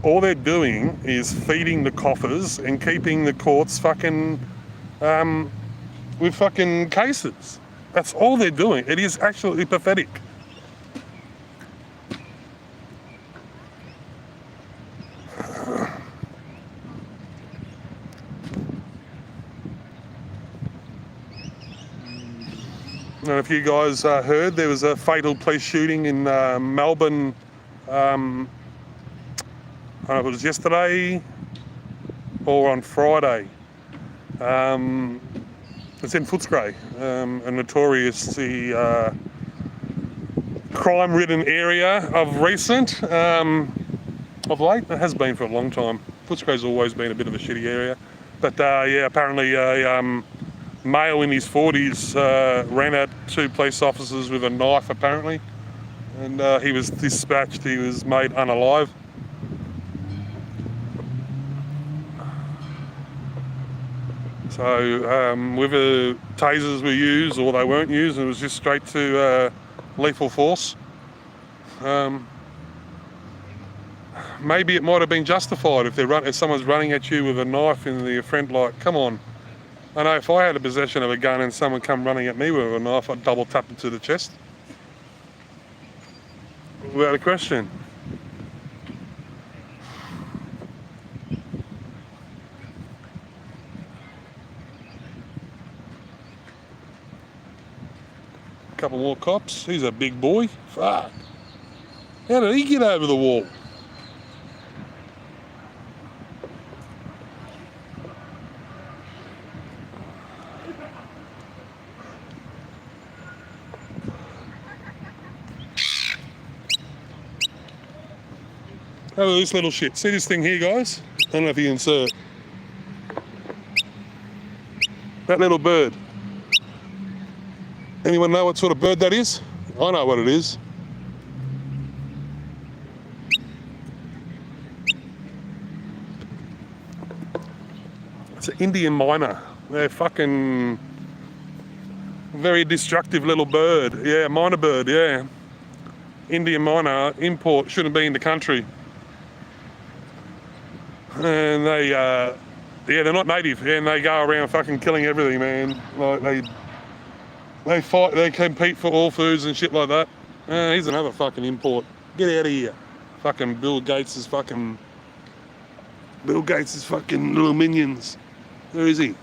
All they're doing is feeding the coffers and keeping the courts fucking with fucking cases. That's all they're doing. It is absolutely pathetic. And if you guys heard, there was a fatal police shooting in Melbourne. I don't know if it was yesterday or on Friday. It's in Footscray, a notoriously crime-ridden area of recent, of late. It has been for a long time. Footscray's always been a bit of a shitty area. But yeah, apparently a male in his 40s ran at 2 police officers with a knife, apparently. And he was dispatched, he was made unalive. So whether tasers were used or they weren't used, it was just straight to lethal force. Maybe it might have been justified if someone's running at you with a knife in the front. Like, come on. I know if I had a possession of a gun and someone come running at me with a knife, I'd double tap them to the chest. Without a question. Couple more cops. He's a big boy. Fuck. How did he get over the wall? Have a look at this little shit. See this thing here, guys? I don't know if you can see it. That little bird. Anyone know what sort of bird that is? I know what it is. It's an Indian miner. They're fucking very destructive little bird. Yeah, miner bird, yeah. Indian miner, import, shouldn't be in the country. And they, yeah, they're not native, and they go around fucking killing everything, man. Like they fight, they compete for all foods and shit like that. Here's another fucking import. Get out of here. Fucking Bill Gates' fucking little minions. Where is he?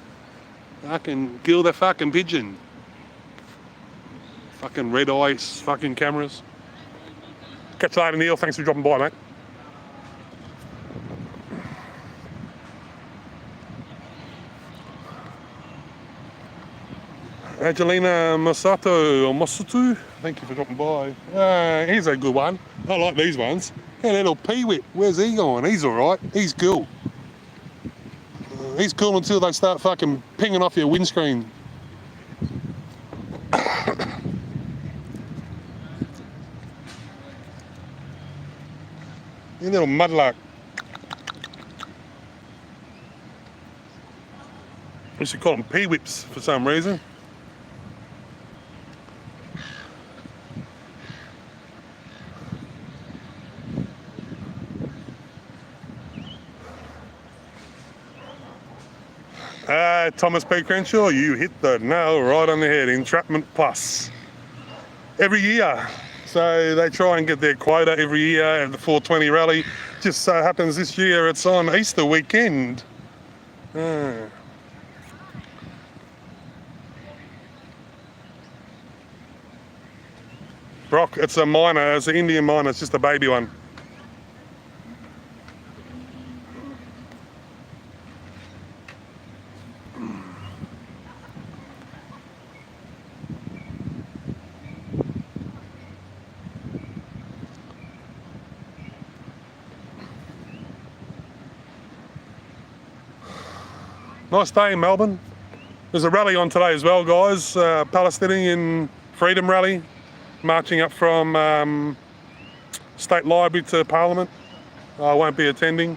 Fucking kill the fucking pigeon. Fucking red eyes, fucking cameras. Catch you later, Neil. Thanks for dropping by, mate. Angelina Mosatu, thank you for dropping by. Here's a good one. I like these ones. Hey, little peewit, where's he going? He's alright, he's cool. He's cool until they start fucking pinging off your windscreen. You little mudlark. We should call them peewits for some reason. Thomas P. Crenshaw, you hit the nail right on the head. Entrapment Plus. Every year. So they try and get their quota every year at the 420 rally. Just so happens this year it's on Easter weekend. Brock, it's a miner, it's an Indian miner, it's just a baby one. Nice day in Melbourne. There's a rally on today as well, guys. Palestinian Freedom Rally, marching up from State Library to Parliament. I won't be attending.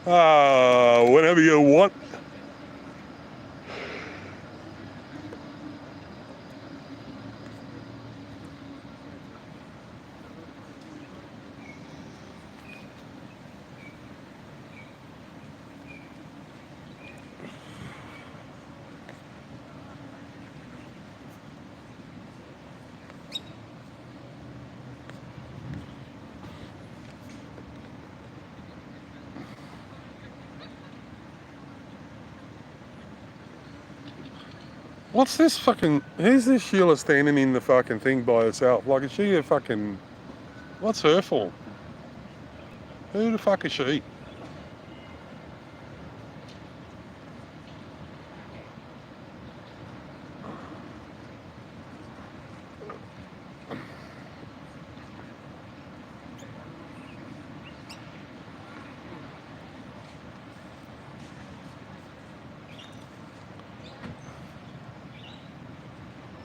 Whenever you want. What's this fucking... Who's this Sheila standing in the fucking thing by herself? Like, is she a fucking... What's her for? Who the fuck is she?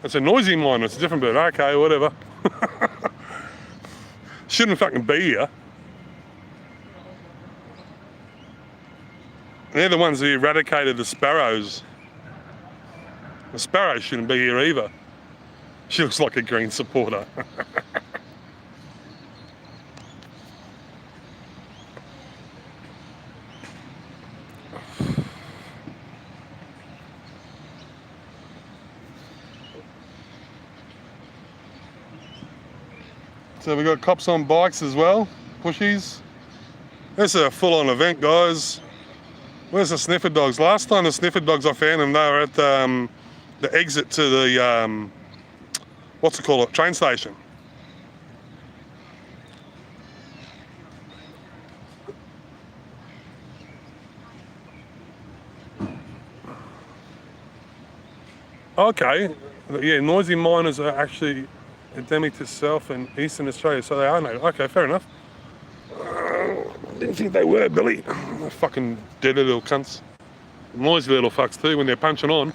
It's a noisy mine, it's a different bird. Okay, whatever. Shouldn't fucking be here. They're the ones who eradicated the sparrows. The sparrows shouldn't be here either. She looks like a Green supporter. So we've got cops on bikes as well, pushies. This is a full-on event, guys. Where's the sniffer dogs? Last time the sniffer dogs I found them, they were at the exit to the, what's it called, train station. Okay, yeah, noisy miners are actually endemic to South and Eastern Australia, so they are native. Okay, fair enough. Didn't think they were, Billy. They're fucking dirty little cunts. Noisy little fucks too when they're punching on.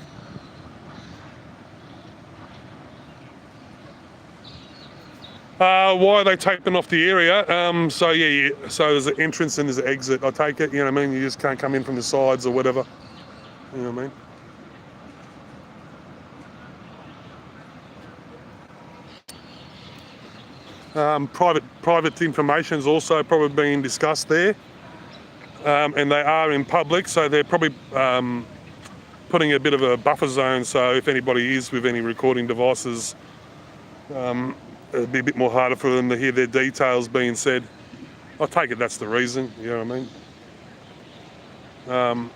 Why are they taping off the area? So yeah, so there's an entrance and there's an exit, I take it, you know what I mean? You just can't come in from the sides or whatever, you know what I mean? Private information is also probably being discussed there, and they are in public, so they're probably putting a bit of a buffer zone, so if anybody is with any recording devices, it'd be a bit more harder for them to hear their details being said. I take it that's the reason, you know what I mean?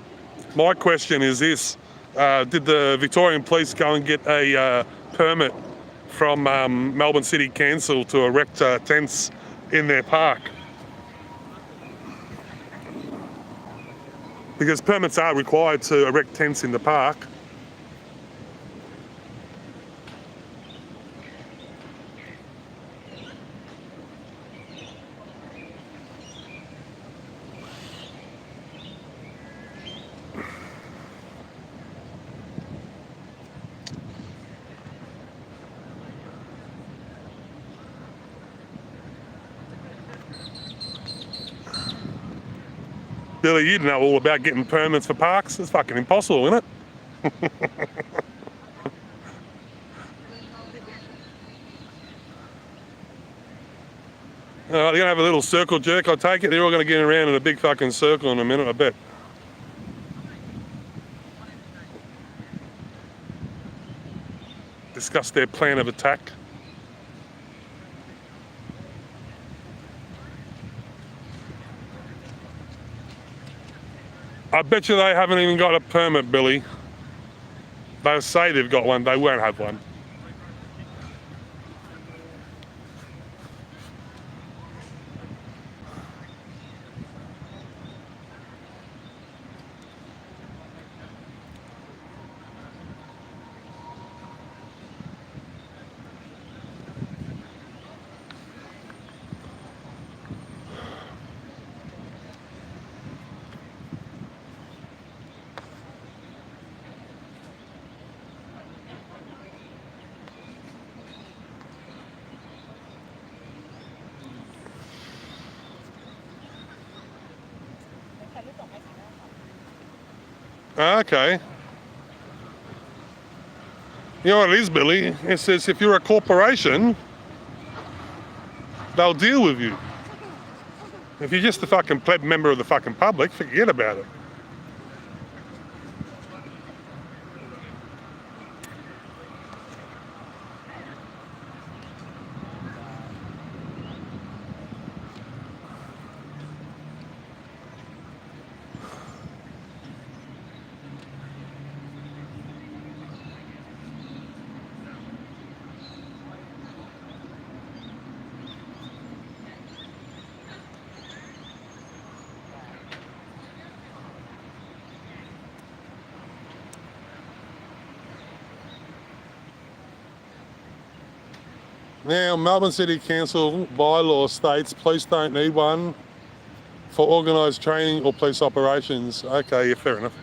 My question is this, did the Victorian Police go and get a permit from Melbourne City Council to erect tents in their park? Because permits are required to erect tents in the park. Billy, you'd know all about getting permits for parks. It's fucking impossible, isn't it? They're gonna have a little circle jerk, I take it. They're all gonna get around in a big fucking circle in a minute, I bet. Discuss their plan of attack. I bet you they haven't even got a permit, Billy. They say they've got one, they won't have one. Okay. You know what it is, Billy? It says if you're a corporation, they'll deal with you. If you're just a fucking pleb member of the fucking public, forget about it. Now, Melbourne City Council bylaw states police don't need one for organised training or police operations. Okay, yeah, fair enough.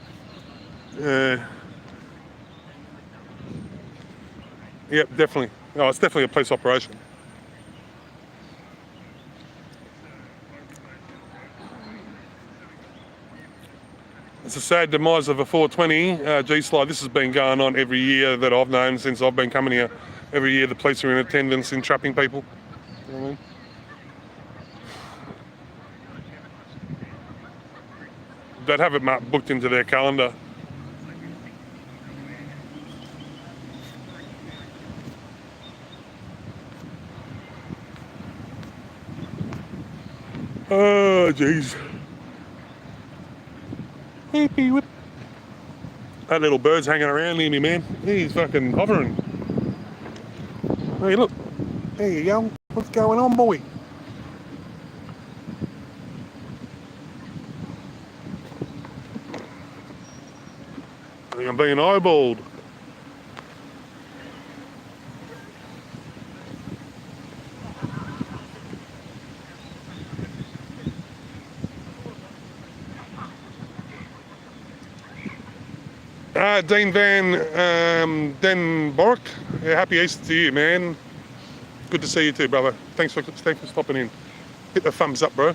Yep, definitely. No, it's definitely a police operation. It's a sad demise of a 420 G-slide. This has been going on every year that I've known since I've been coming here. Every year the police are in attendance in trapping people. You know what I mean? They'd have it booked into their calendar. Oh, jeez. Hippie whip. That little bird's hanging around near me, man. He's fucking hovering. Hey, look. There you go. What's going on, boy? I think I'm being eyeballed. Dean Van Den Bork, yeah, happy Easter to you, man. Good to see you too, brother. Thanks for stopping in. Hit the thumbs up, bro.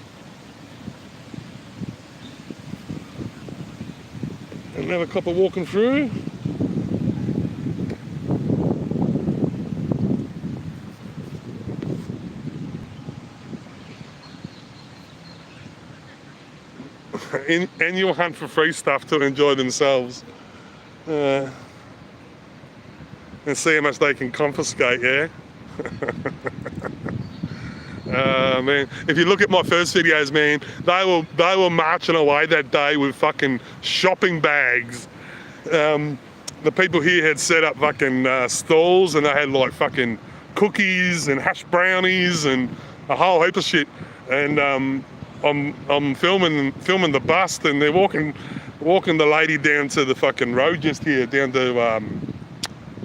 Another couple walking through. Annual hunt for free stuff to enjoy themselves. And see how much they can confiscate, yeah? Man, if you look at my first videos, man, they were marching away that day with fucking shopping bags. The people here had set up fucking stalls, and they had like fucking cookies and hash brownies and a whole heap of shit. And I'm filming the bust, and they're walking the lady down to the fucking road just here, down to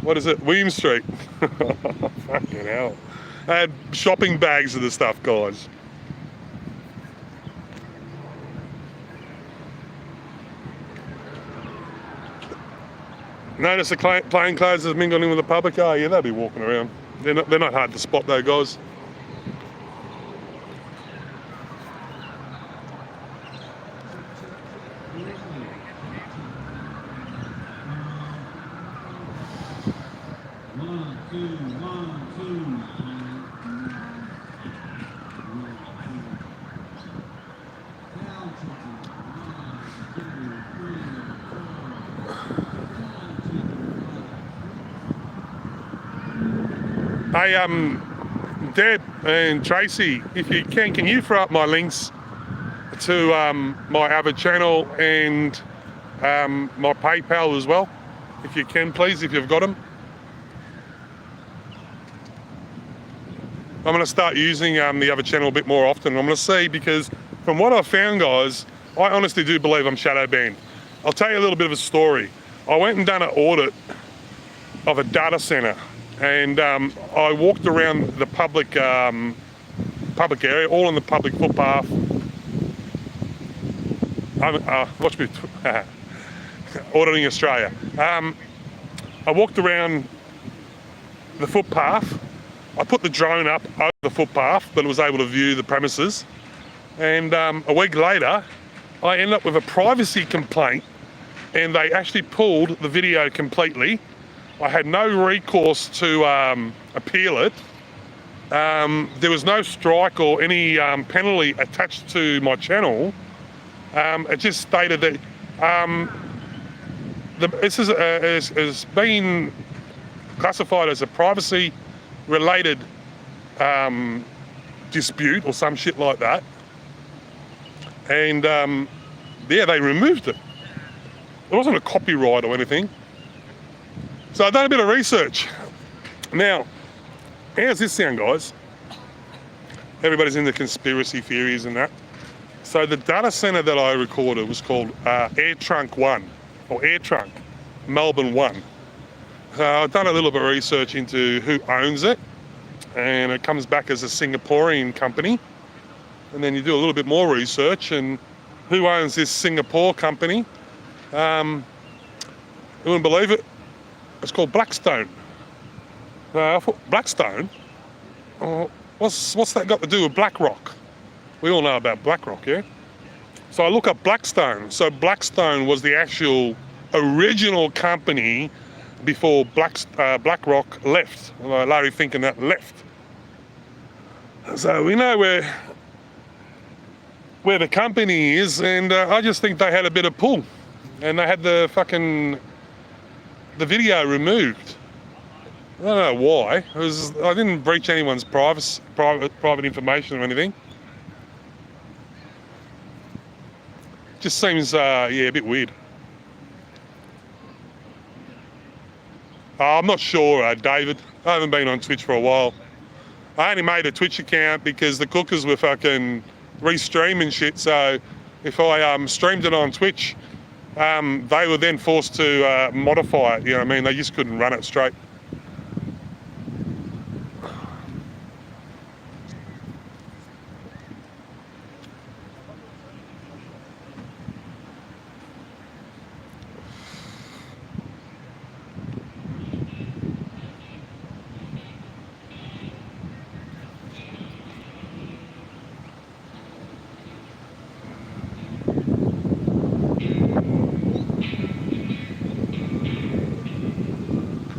what is it, William Street. Fucking hell. I had shopping bags of the stuff, guys. Notice the plain clothes is mingling with the public. Oh yeah, they'll be walking around. They're not hard to spot though, guys. Hey, Deb and Tracy, if you can you throw up my links to my other channel and my PayPal as well, if you can, please, if you've got them. I'm going to start using the other channel a bit more often. I'm going to see, because from what I've found, guys, I honestly do believe I'm shadow banned. I'll tell you a little bit of a story. I went and done an audit of a data center, and I walked around the public area, all on the public footpath. Watch me, auditing Australia. I walked around the footpath. I put the drone up over the footpath, but it was able to view the premises. And a week later, I ended up with a privacy complaint and they actually pulled the video completely. I had no recourse to appeal it. There was no strike or any penalty attached to my channel. It just stated that this has been classified as a privacy-related dispute or some shit like that. And yeah, they removed it. It wasn't a copyright or anything. So I've done a bit of research. Now, how's this sound, guys? Everybody's into conspiracy theories and that. So the data center that I recorded was called Air Trunk 1, or Air Trunk, Melbourne 1. So I've done a little bit of research into who owns it, and it comes back as a Singaporean company. And then you do a little bit more research, and who owns this Singapore company? You wouldn't believe it. It's called Blackstone. I thought, Blackstone? Oh, what's that got to do with BlackRock? We all know about BlackRock, yeah? So I look up Blackstone. So Blackstone was the actual original company before BlackRock left. Larry Fink and that left. So we know where the company is, and I just think they had a bit of pull, and they had the video removed. I don't know why. I didn't breach anyone's private information or anything. Just seems, yeah, a bit weird. I'm not sure, David. I haven't been on Twitch for a while. I only made a Twitch account because the cookers were fucking restreaming shit. So if I streamed it on Twitch, they were then forced to modify it. You know what I mean? They just couldn't run it straight.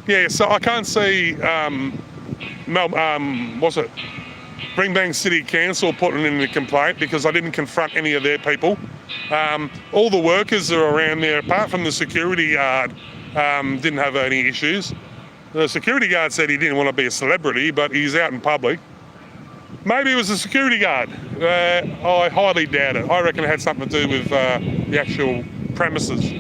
Yeah, so I can't see, what's it? Bringbang City Council putting in a complaint because I didn't confront any of their people. All the workers are around there, apart from the security guard, didn't have any issues. The security guard said he didn't want to be a celebrity, but he's out in public. Maybe it was the security guard. I highly doubt it. I reckon it had something to do with the actual premises.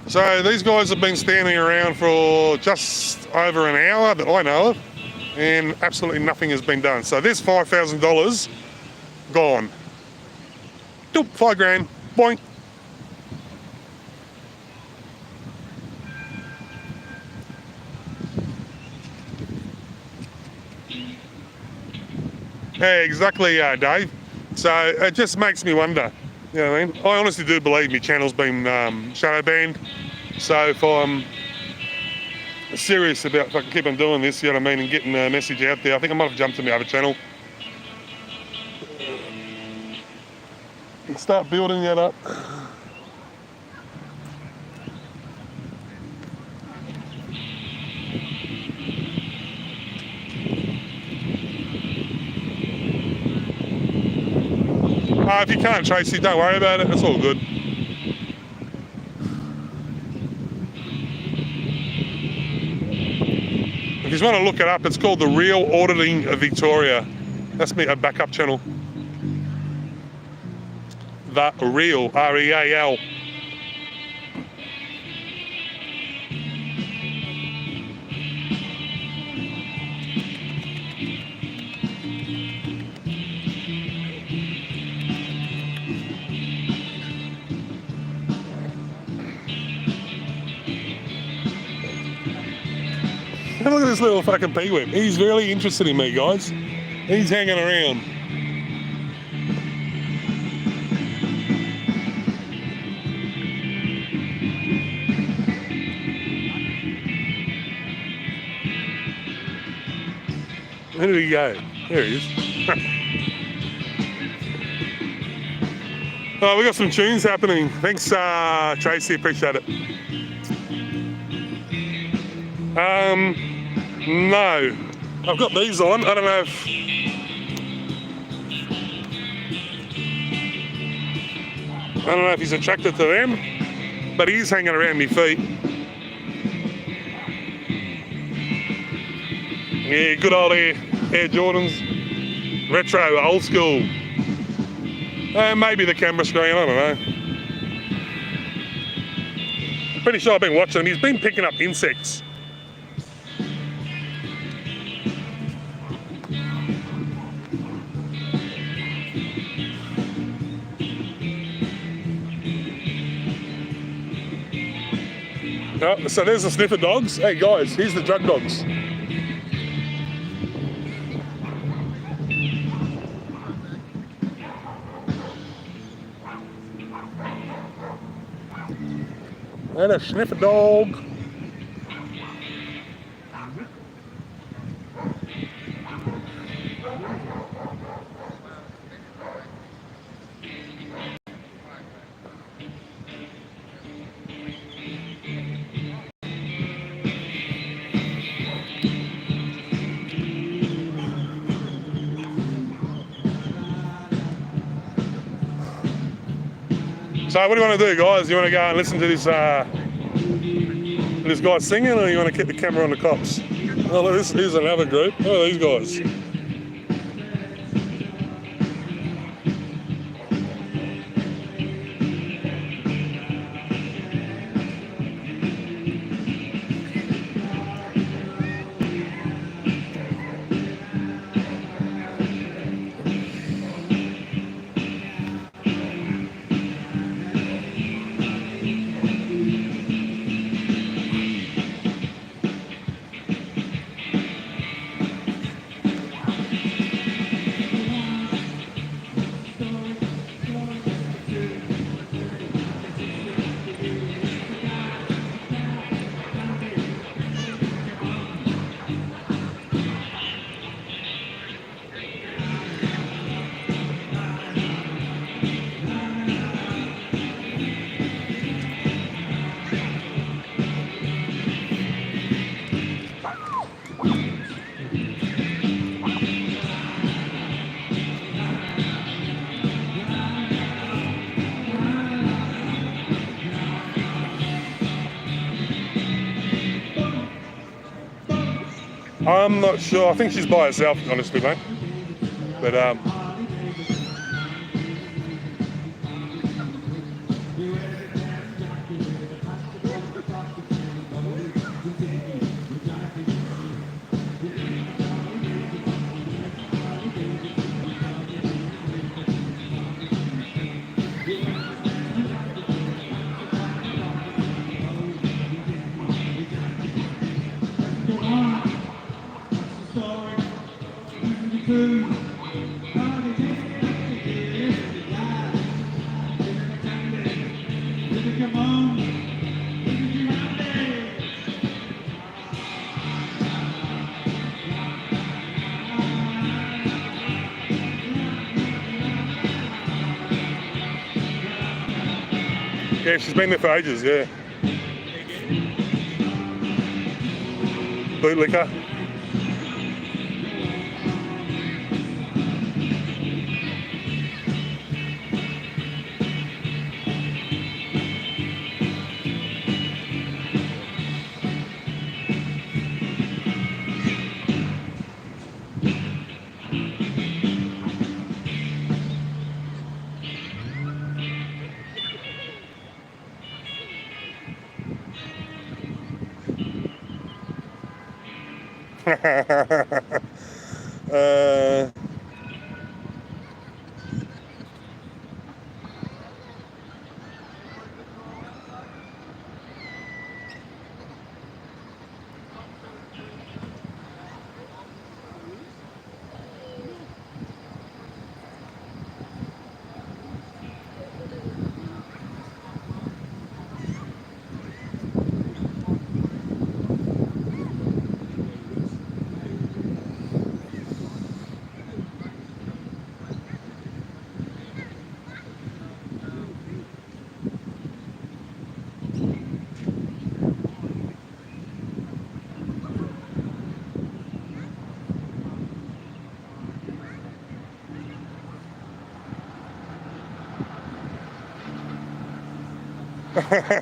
So these guys have been standing around for just over an hour that I know of, and absolutely nothing has been done. So there's $5,000 gone. Doop, $5,000, boink. Yeah, exactly, Dave. So it just makes me wonder. You know what I mean? I honestly do believe my channel's been shadow banned. So if I'm serious about fucking keep on doing this, you know what I mean, and getting a message out there, I think I might have jumped to my other channel. And start building that up. If you can't, Tracy, don't worry about it. It's all good. If you want to look it up, it's called The Real Auditing of Victoria. That's me, a backup channel. The Real, R-E-A-L. Look at this little fucking peewit. He's really interested in me, guys. He's hanging around. Where did he go? There he is. Oh, we got some tunes happening. Thanks, Tracy. Appreciate it. No. I've got these on. I don't know if... he's attracted to them, but he's hanging around my feet. Yeah, good old Air Jordans. Retro, old school. Maybe the camera screen, I don't know. I'm pretty sure I've been watching him. He's been picking up insects. Oh, so there's the sniffer dogs. Hey guys, here's the drug dogs. And a sniffer dog. So what do you want to do, guys? You want to go and listen to this guy singing, or you want to keep the camera on the cops? Oh, look, here's another group. Look at these guys. I'm not sure. I think she's by herself, honestly, mate. But yeah, she's been there for ages, yeah. Bootlicker.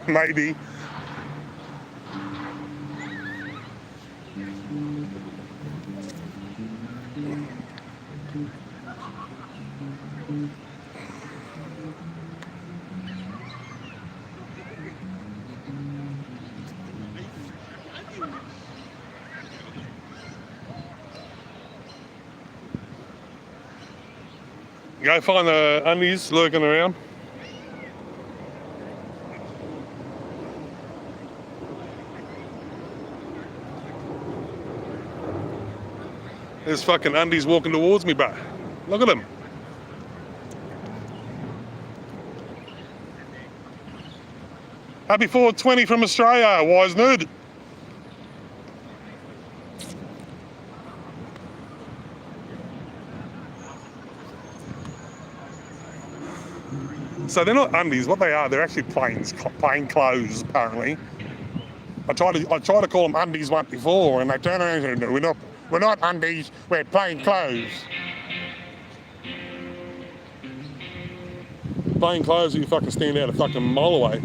Maybe. Go find the undies lurking around. There's fucking undies walking towards me, bro. Look at them. Happy 420 from Australia, wise nerd. So they're not undies. What they are, they're actually plain clothes. Apparently, I tried to call them undies once before, and they turned around and said, "We're not undies. We're plain clothes." Plain clothes, you fucking stand out a fucking mile away.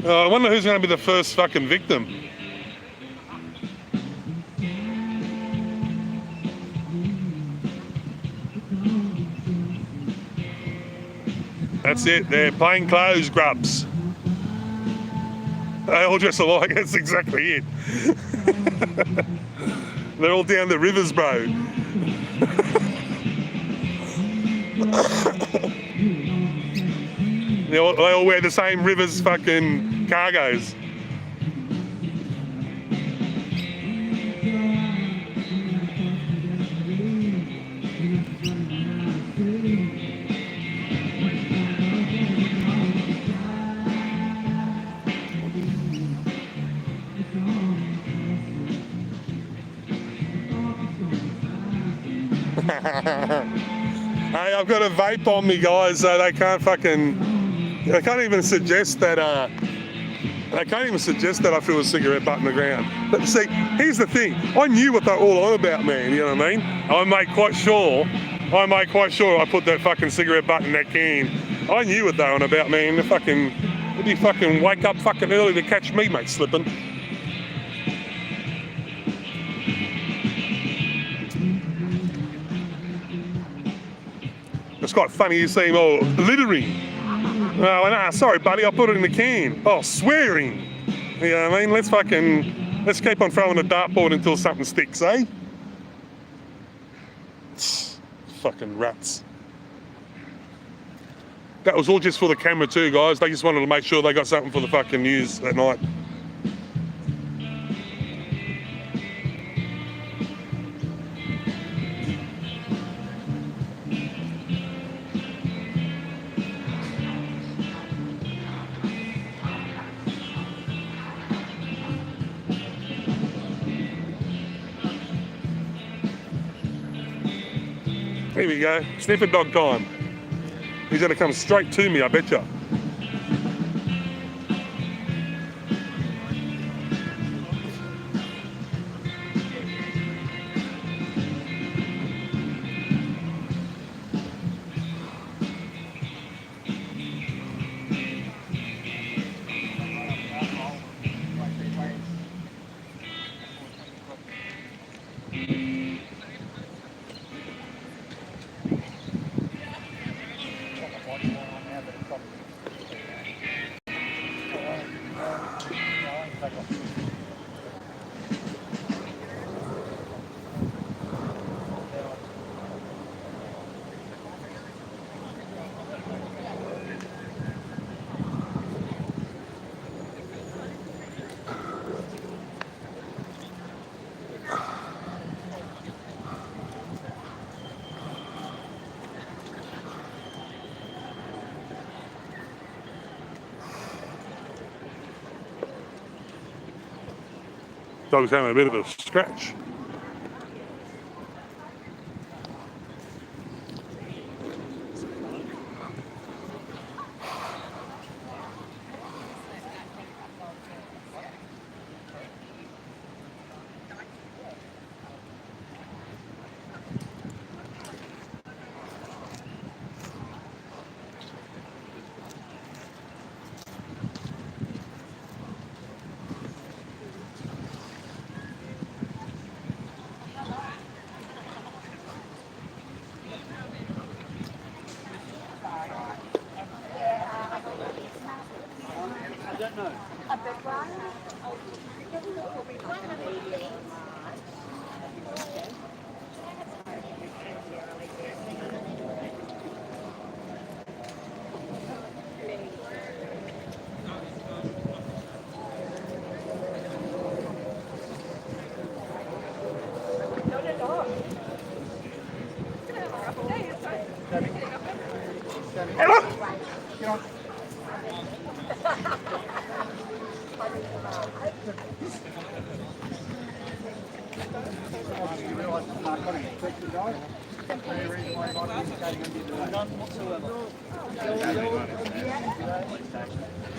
I wonder who's going to be the first fucking victim. That's it, they're plain clothes grubs. They all dress alike, that's exactly it. They're all down the rivers, bro. They all wear the same rivers fucking cargoes. Hey, I've got a vape on me, guys, so they can't even suggest that I threw a cigarette butt in the ground. But see, here's the thing. I knew what they're all on about, man, you know what I mean? I made quite sure I put that fucking cigarette butt in that can. I knew what they were on about, man. They'd be fucking wake up fucking early to catch me, mate, slipping. It's quite funny you see him all littering. Oh, no, sorry, buddy, I put it in the can. Oh, swearing. You know what I mean? Let's keep on throwing a dartboard until something sticks, eh? Fucking rats. That was all just for the camera too, guys. They just wanted to make sure they got something for the fucking news at night. Here we go, sniffer dog time. He's gonna come straight to me, I betcha. Dog's having a bit of a scratch. A big one? It doesn't look to be like a medium one.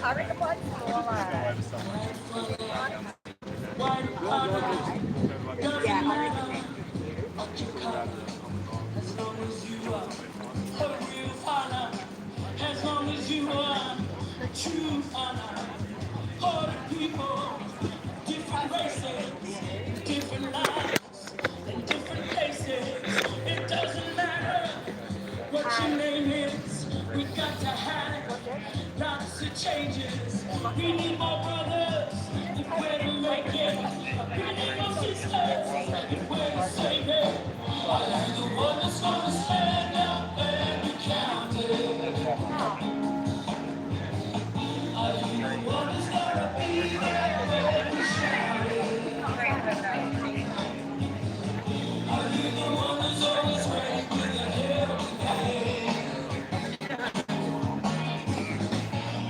I reckon mine's smaller. Yeah, I reckon. As long as you are true honor, all the people, different races, different lives, in different places. It doesn't matter what your name is. We got to have lots of changes. We need more brothers if we're to make it. We need more sisters if we're to save it. Are you the one that's gonna stand up and be counted? Are you the one that's gonna be there when we shout it? Are you the one that's always ready with a helping hand?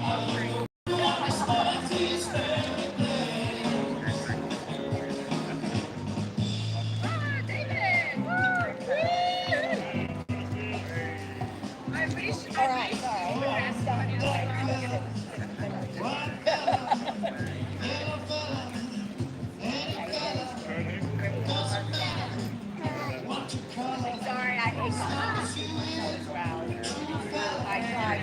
Are you the one that stands his family plan? All right, sorry. Sorry, I hate as well. I tried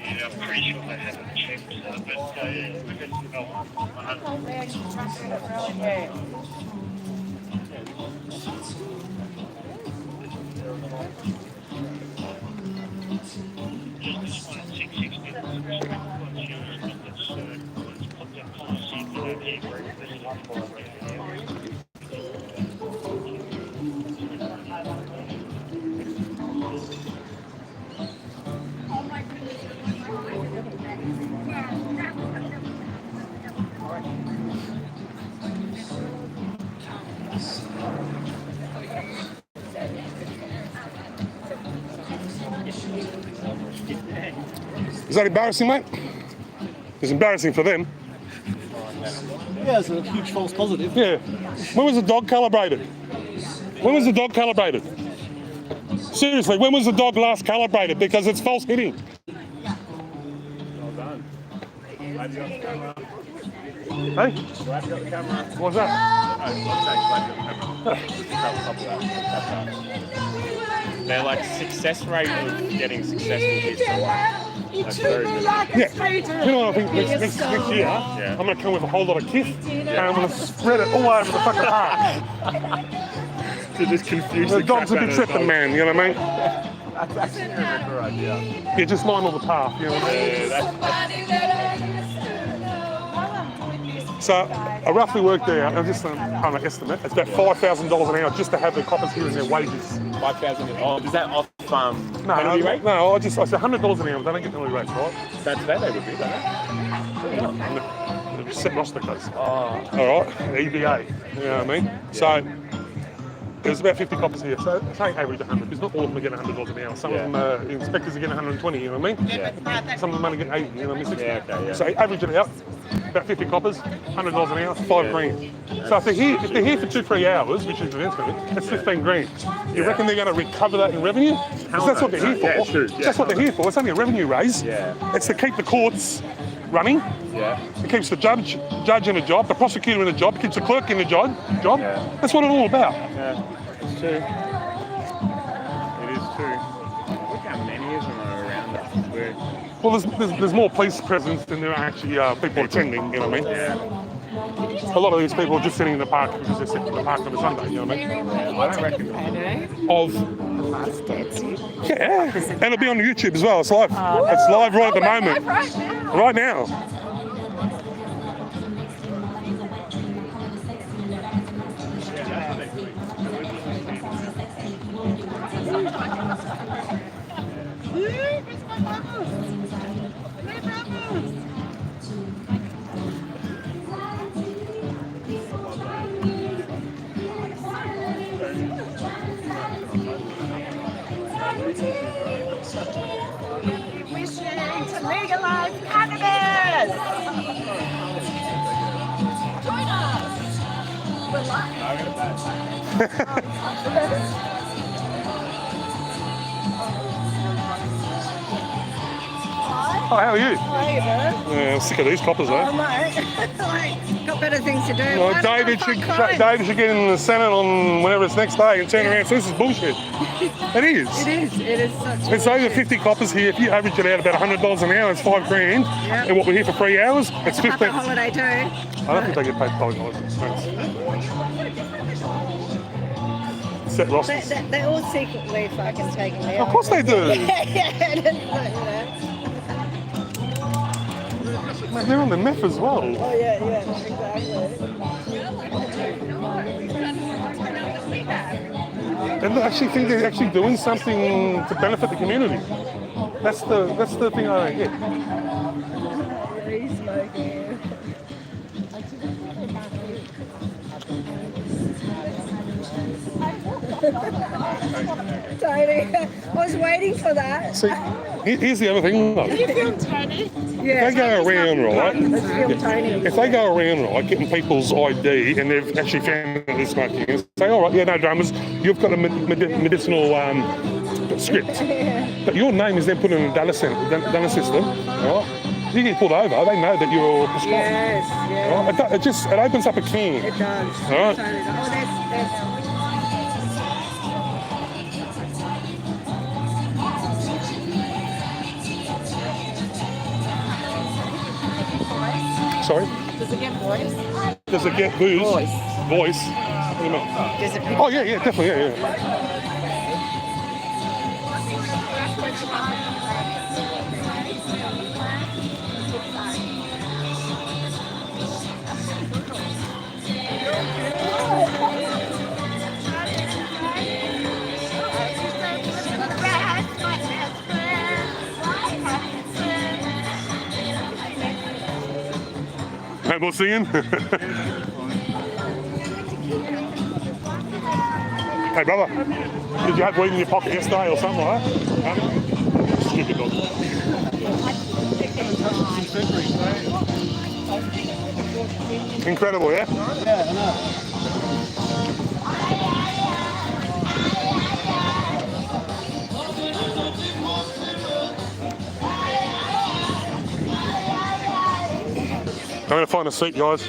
and I'm pretty sure they haven't checked, but we're just that embarrassing, mate? It's embarrassing for them. Yeah, it's a huge false positive. Yeah. When was the dog calibrated? When was the dog calibrated? Seriously, when was the dog last calibrated? Because it's false hitting. Well done. Glad you got the camera. Hey? Glad you got the camera. What's that? I'm saying glad you got the camera. Just grab a couple of that. They're like success rate of getting successful hits or that's very good. Yeah. You know what I think next year, I'm going to come with a whole lot of kit and I'm going to spread it all over the fucking park. To just confuse The dogs will be tripping, man, you know what I mean? That's actually a good idea. Yeah, just line all the path, you know what I mean? So I roughly worked out, I'm just on an estimate, it's about $5,000 an hour just to have the coppers here and their wages. 5,000. Oh, is that off No, penalty rate? no, I said $100 an hour, they don't get penalty rates, right? That's today they would be, don't they? Set roster codes. Oh. All right, EBA, you know what I mean? So there's about 50 coppers here, so say average 100, because not all of them are getting $100 an hour. Some of them, inspectors are getting 120, you know what I mean? Yeah. Some of them only get 80, you know what I mean? 60. Yeah, okay, yeah. So average it out, about 50 coppers, $100 an hour, $5 grand. So if they're here for 2-3 hours, which is an incident, that's 15 grand. You reckon they're going to recover that in revenue? Because that's what they're here for. Yeah, true. Yeah. That's what they're here for. It's only a revenue raise. Yeah. It's to keep the courts running. Yeah. It keeps the judge in a job, the prosecutor in a job, keeps the clerk in a job. Yeah. That's what it's all about. Yeah. It's true. It is true. Look how many of them are around us. We're, Well, there's more police presence than there are actually people attending, you know what I mean? yeah. A lot of these people are just sitting in the park because they're sitting in the park on a Sunday, you know what I mean? I don't reckon. Of yeah, and it'll be on YouTube as well. It's live. It's live right at the moment. Right now. Wishing to legalize cannabis. Join us. Oh, how are you? How you doing? Yeah, I'm sick of these coppers, though. Like, got better things to do. Well, Why David don't I should find crime? get in the Senate on whenever it's next day and turn around and say, this is bullshit. It is. It is such It's over 50 coppers here. If you average it out about $100 an hour, it's $5 grand. Yep. And what we're here for 3 hours, it's Happy 15. holiday too. I don't think they get paid $5. Set rosters. They all secretly fucking taking me Of course they do. Yeah, it is like, you know. Man, they're on the meth as well. Oh yeah, exactly. And they actually think they're actually doing something to benefit the community. That's the thing I don't get. Re-smoking. Tony, I was waiting for that. See, here's the other thing though. You film Tony? They go around, right? Let's film Tony. If they go around, right, getting people's ID and they've actually found that they're smoking, and say, all right, yeah, no dramas, you've got a medicinal script. But your name is then put in a data system, right? You get pulled over, they know that you're prescribed. Yes. Right? It opens up a can. It does. All right. Totally does. Oh, that's Sorry? Does it get voice? Does it get booze? Voice. Voice. What do you mean? Does it pick Oh, yeah, definitely, yeah. No more singing? Hey, brother, did you have weed in your pocket yesterday or something like that? Stupid dog. touched it since February. Incredible, yeah? Yeah, I know. I'm gonna find a seat, guys.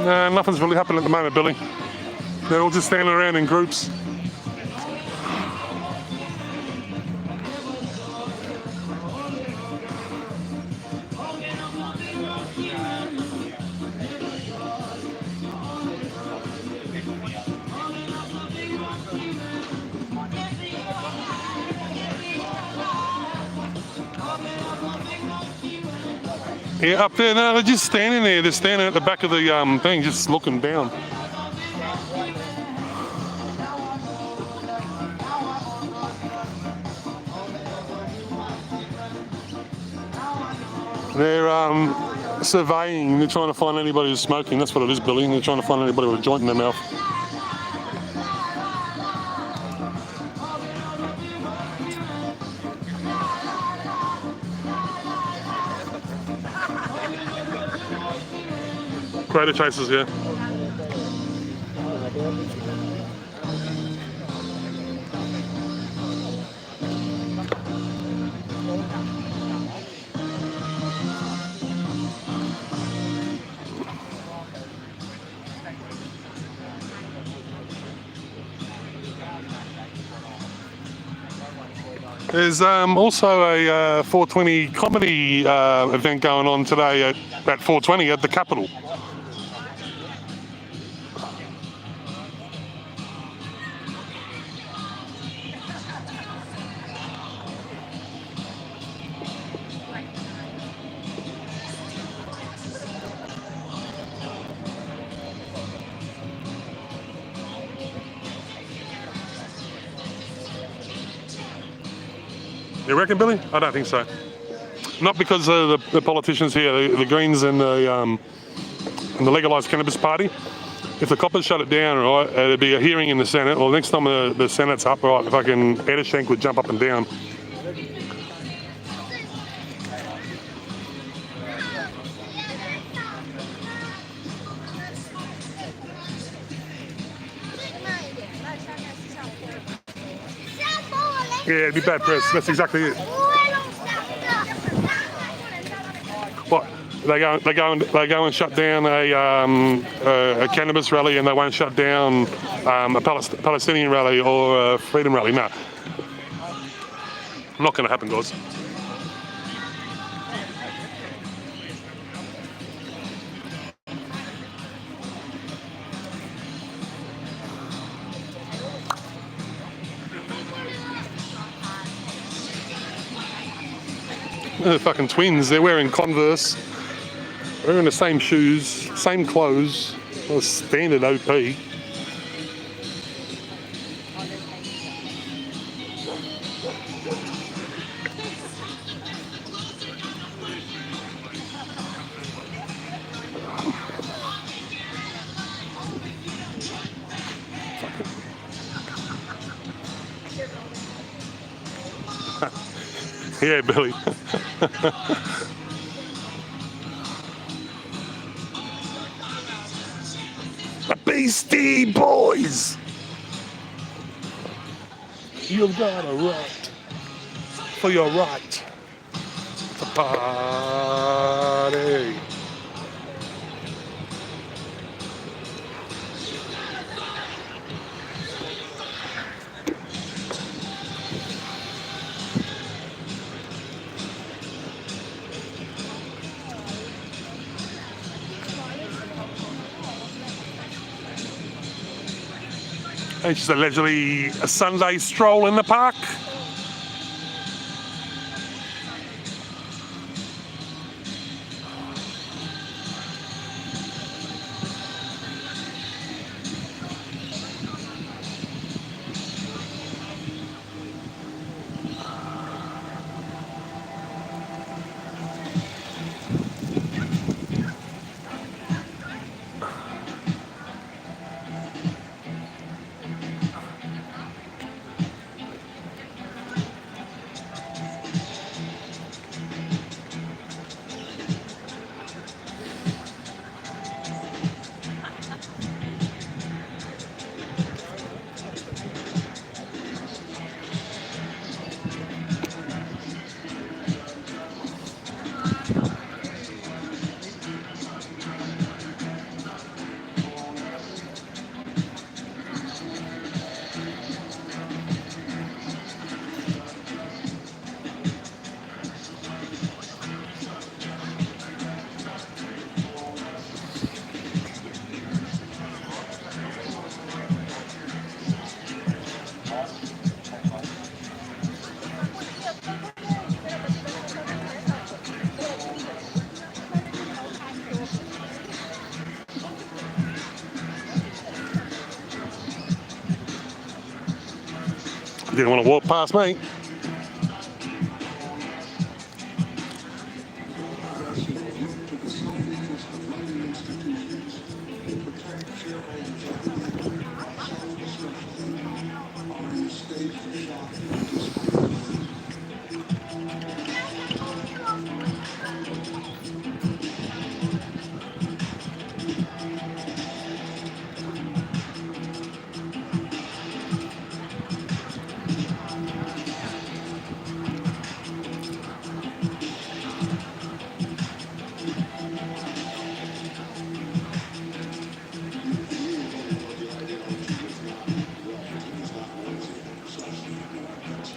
No, nothing's really happening at the moment, Billy. They're all just standing around in groups. Yeah, up there, no, they're just standing there. They're standing at the back of the thing, just looking down. They're surveying. They're trying to find anybody who's smoking. That's what it is, Billy. They're trying to find anybody with a joint in their mouth. Crater chasers, yeah. There's also a 420 comedy event going on today at 420 at the Capitol. You reckon, Billy? I don't think so. Not because of the politicians here, the Greens and the legalised cannabis party. If the coppers shut it down, right, there'd be a hearing in the Senate. Well, next time the Senate's up, right, fucking Edishank would jump up and down. Yeah, it'd be bad press. That's exactly it. What? They go and shut down a cannabis rally, and they won't shut down a Palestinian rally or a freedom rally. No, not going to happen, guys. They're fucking twins. They're wearing Converse. They're wearing the same shoes, same clothes. Well, standard OP. Yeah, Billy. The Beastie Boys. You've got a right for your right to party. It's just allegedly a Sunday stroll in the park. Didn't want to walk past me.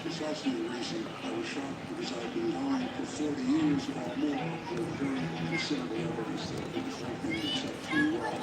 Precisely the reason I was shocked, because I've been lying for 40 years or more with very considerable evidence that it was not being exceptionally well.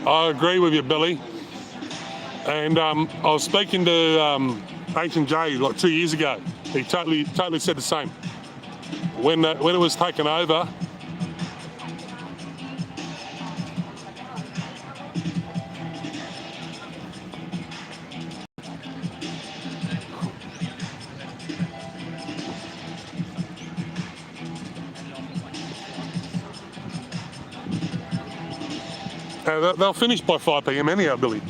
I agree with you, Billy. And I was speaking to Agent J like 2 years ago. He totally said the same. When it was taken over, they'll finish by 5 p.m. anyhow, Billy.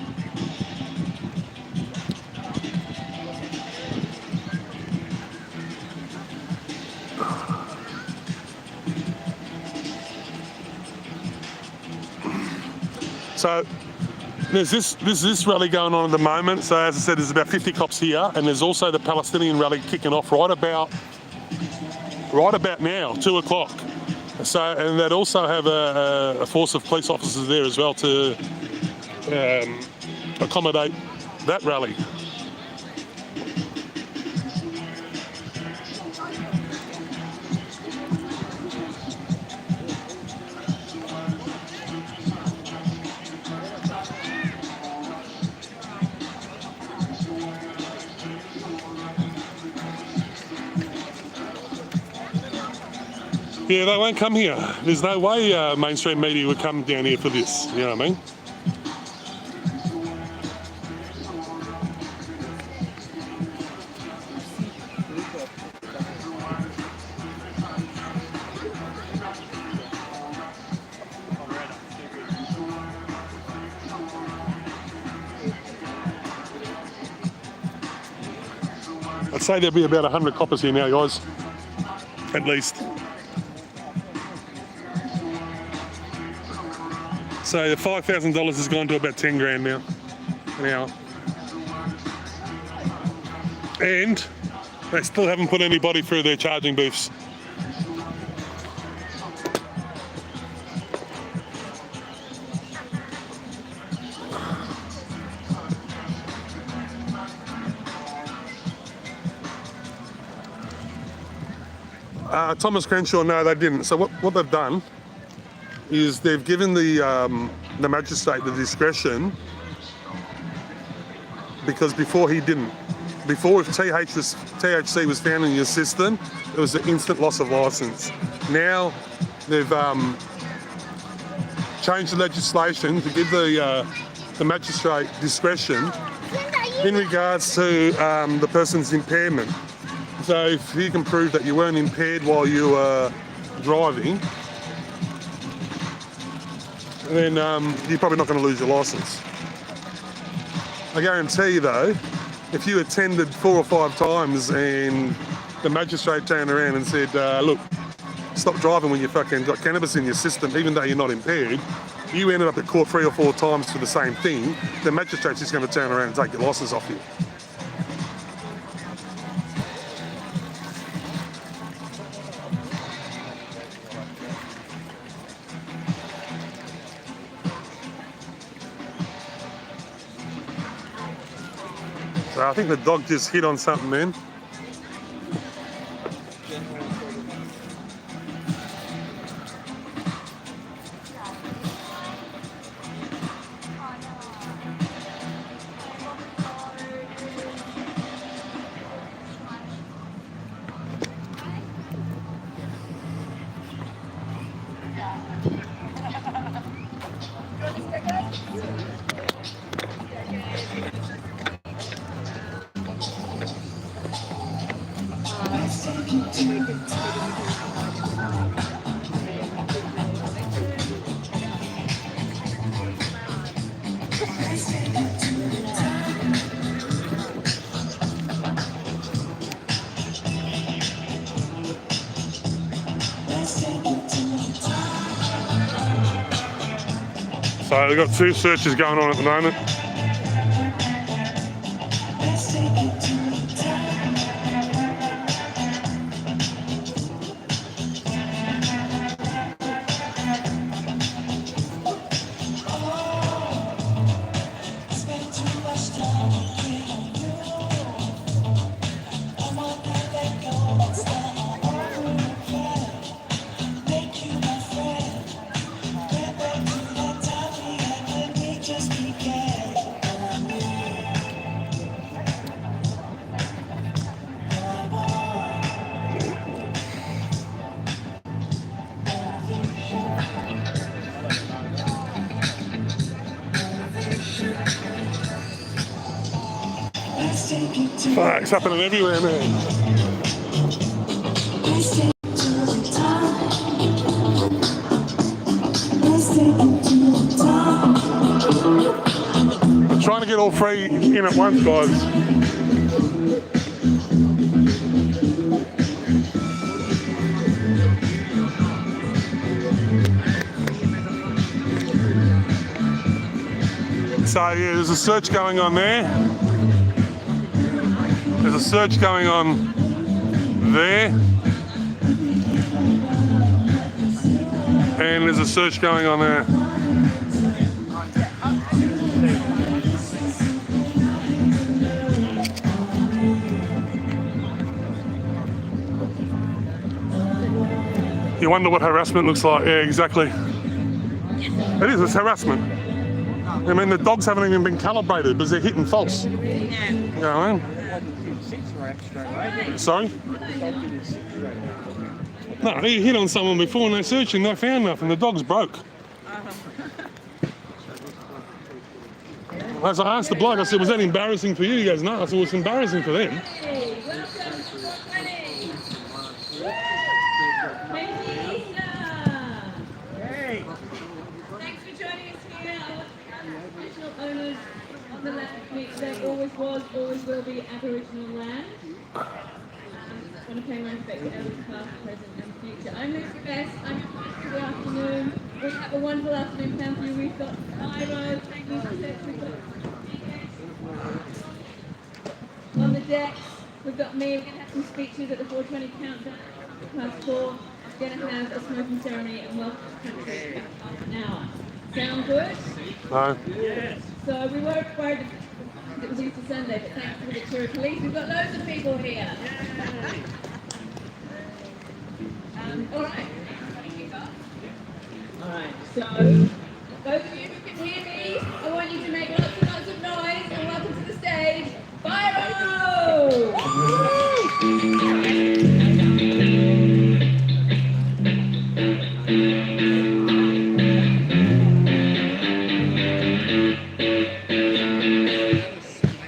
So there's this rally going on at the moment. So as I said, there's about 50 cops here, and there's also the Palestinian rally kicking off right about now, 2 o'clock. So, and they'd also have a force of police officers there as well to accommodate that rally. Yeah, they won't come here. There's no way mainstream media would come down here for this, you know what I mean? say there'll be about 100 coppers here now, guys, at least. So the $5,000 has gone to about 10 grand now, an hour. And they still haven't put anybody through their charging booths. Thomas Crenshaw, no, they didn't. So what they've done is they've given the magistrate the discretion, because before he didn't. Before, if THC was found in your system, it was an instant loss of licence. Now they've changed the legislation to give the magistrate discretion in regards to the person's impairment. So if he can prove that you weren't impaired while you were driving, then you're probably not going to lose your licence. I guarantee you though, if you attended 4 or 5 times and the magistrate turned around and said, look, stop driving when you fucking got cannabis in your system, even though you're not impaired, you ended up at court 3 or 4 times for the same thing, the magistrate's just going to turn around and take your licence off you. So I think the dog just hit on something then. So we've got 2 searches going on at the moment. Fuck, it's happening everywhere, man. I'm trying to get all 3 in at once, guys. So yeah, there's a search going on there. There's a search going on there. And there's a search going on there. You wonder what harassment looks like. Yeah, exactly. It is, it's harassment. I mean, the dogs haven't even been calibrated because they're hitting false. You know what I mean? Sorry? No, they hit on someone before and they're searching, they found nothing, the dog's broke. As I asked the bloke, I said, was that embarrassing for you? He goes, no. I said, well, it's embarrassing for them. Thanks for joining us here. Traditional owners on the land, there always was, always will be Aboriginal land. want to pay my respect to elders past, present and future. I'm Lucy Best. I'm your host for the afternoon. We have a wonderful afternoon planned for you. We've got Ira, we've got on the decks. We've got me. We're going to have some speeches at the 4:20 countdown. Past 4. We're going to have a smoking ceremony and welcome to the country in about half an hour. Sound good? No. Yes. So we were worried that it was Easter Sunday, but thanks to the Victoria Police, we've got loads of people here. Alright. Alright, so those of you who can hear me, I want you to make lots and lots of noise and welcome to the stage, Byro!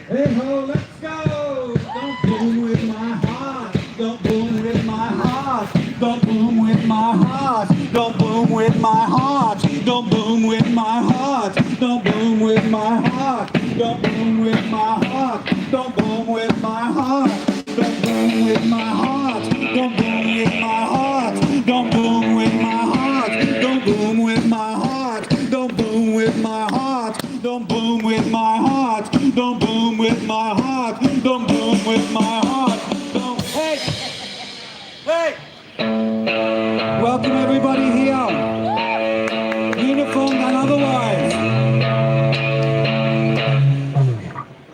Hey ho, let's go! Don't boom with my heart. Don't boom with my heart. Don't boom with my heart. Don't boom with my heart. Don't boom with my heart. Don't boom with my heart. Don't boom with my heart. Don't boom with my heart. Don't boom with my heart. Don't boom with my heart. Don't boom with my heart. Don't boom with my heart. Don't boom with my heart. Don't boom with my heart. Don't boom with my heart. Don't boom with my heart. Don't. Hey! Hey! Welcome everybody here. Uniformed and otherwise.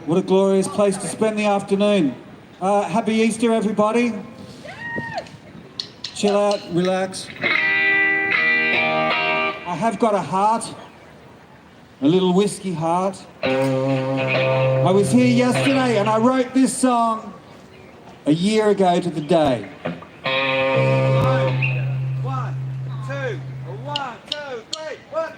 What a glorious place to spend the afternoon. Happy Easter everybody. Chill out, relax. I have got a heart. A little whiskey heart. I was here yesterday and I wrote this song a year ago to the day. 1, 2, 1, 2, 3, 1.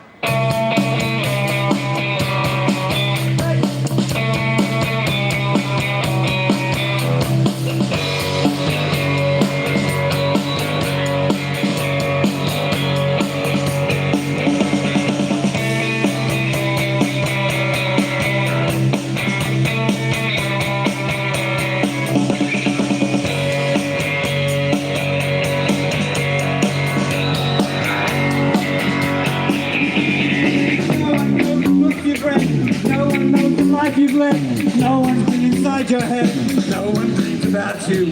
No one knows the life you've led. No one's been inside your head. No one thinks about you.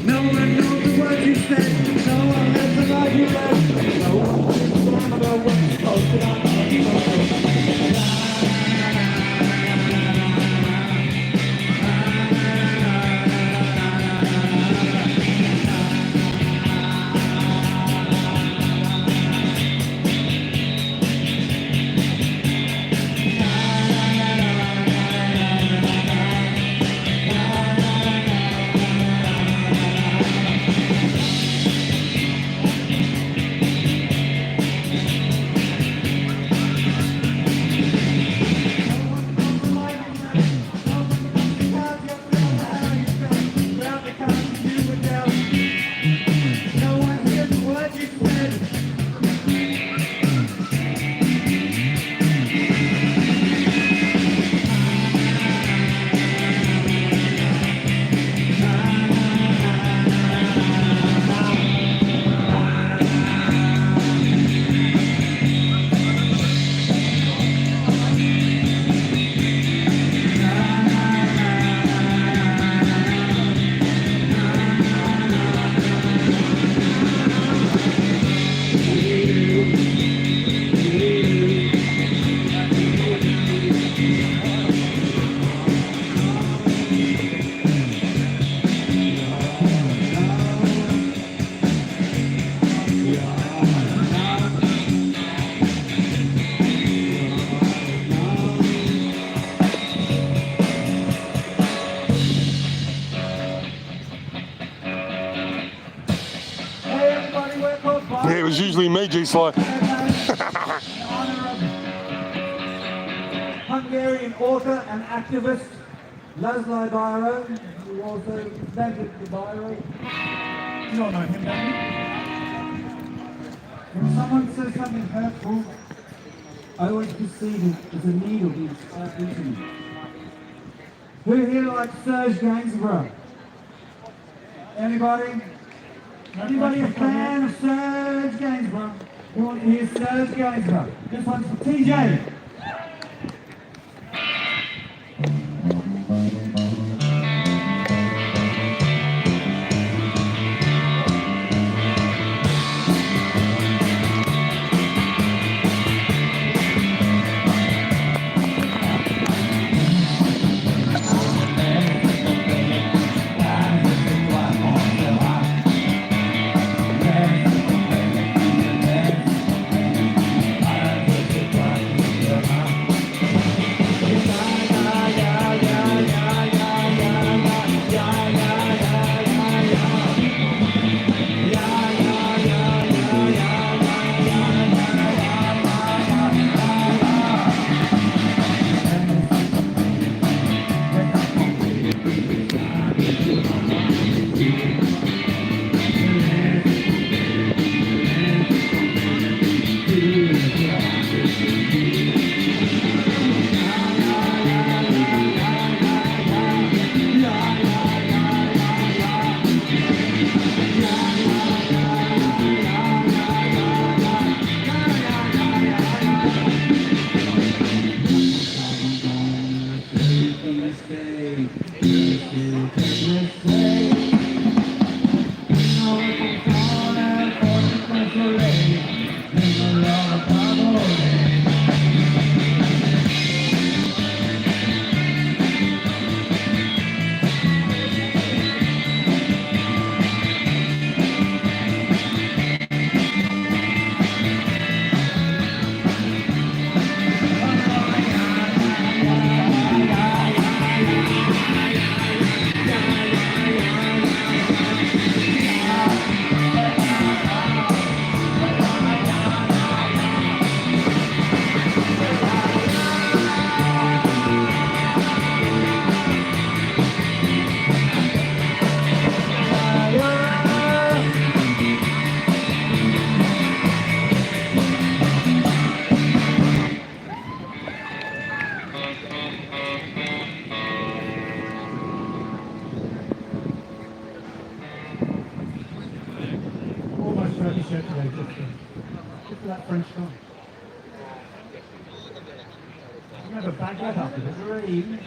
No one knows the words you said. No one lives the life you led. No one thinks about what you're supposed to do. Yeah, it was usually me, G-Sly. Hungarian author and activist Laszlo Biro, who also invented the Biro. You don't know him, don't you? When someone says something hurtful, I always perceive it as a needle being stuck into me. We're here like Serge Gainsborough, Anybody? Anybody a fan of Serge Gainsborough? You want to hear Serge Gainsborough? This one's for TJ. Almost ready to shirt today, just for that French guy. You have a baguette up in a dream.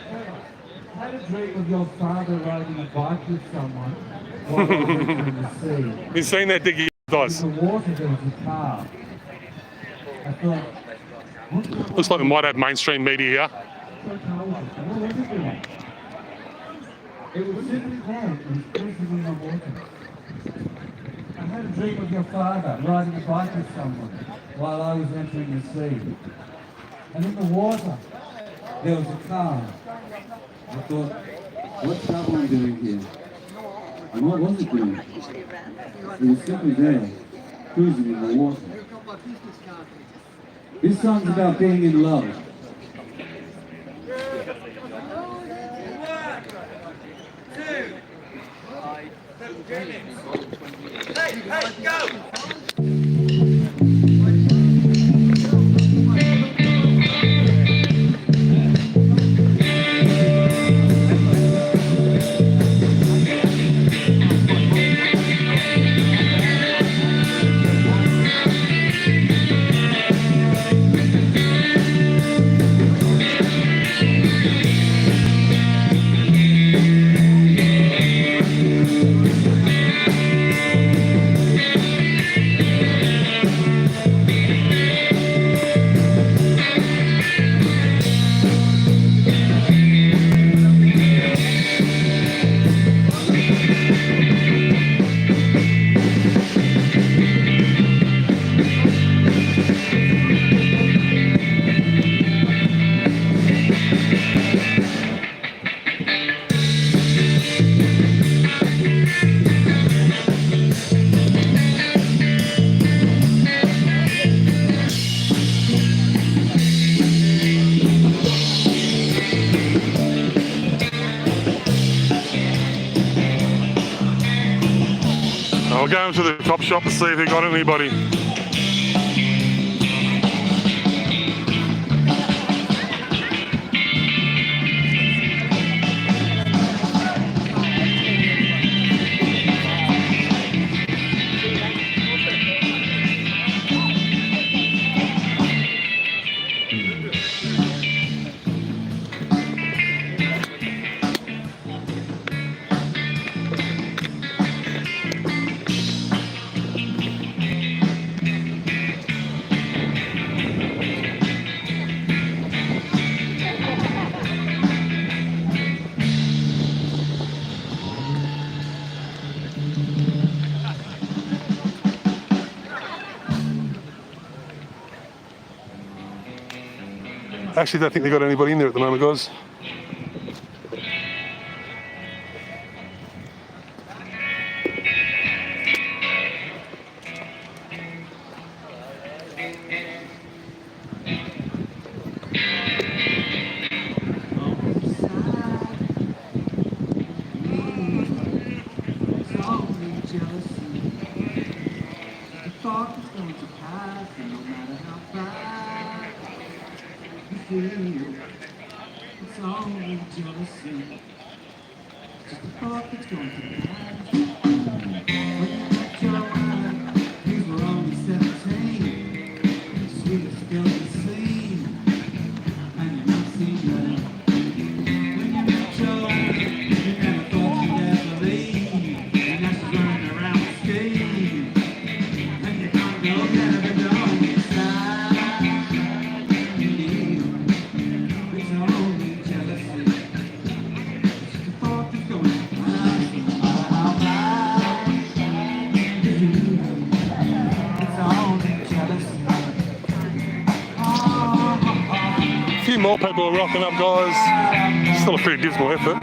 I had a dream of your father riding a bike with someone while they were entering the sea. Been seeing that diggy dice. In the water there was a car. I thought, Looks like we might have mainstream media here. what car was it? What was it doing? It was sitting there and was cruising in the water. I had a dream of your father riding a bike with someone while I was entering the sea. And in the water, there was a car. I thought, what's that one doing here? And what was it doing? It was simply there, cruising in the water. This song's about being in love. Hey, go! I'll go into the top shop to see if they got anybody. Actually, don't think they've got anybody in there at the moment, guys. It's only jealousy. Just a thought that's going to pass. When you met Joanne, these were only 17. The sweetest girl you've seen, and you've not seen her. When you met Joanne, you never thought you'd ever leave. And now she's running around the scheme. And you can't go get her, but don't get sad. It's only jealousy. Just a thought that's going to pass. It's only jealousy. A few more people are rocking up, guys. Still a pretty dismal effort.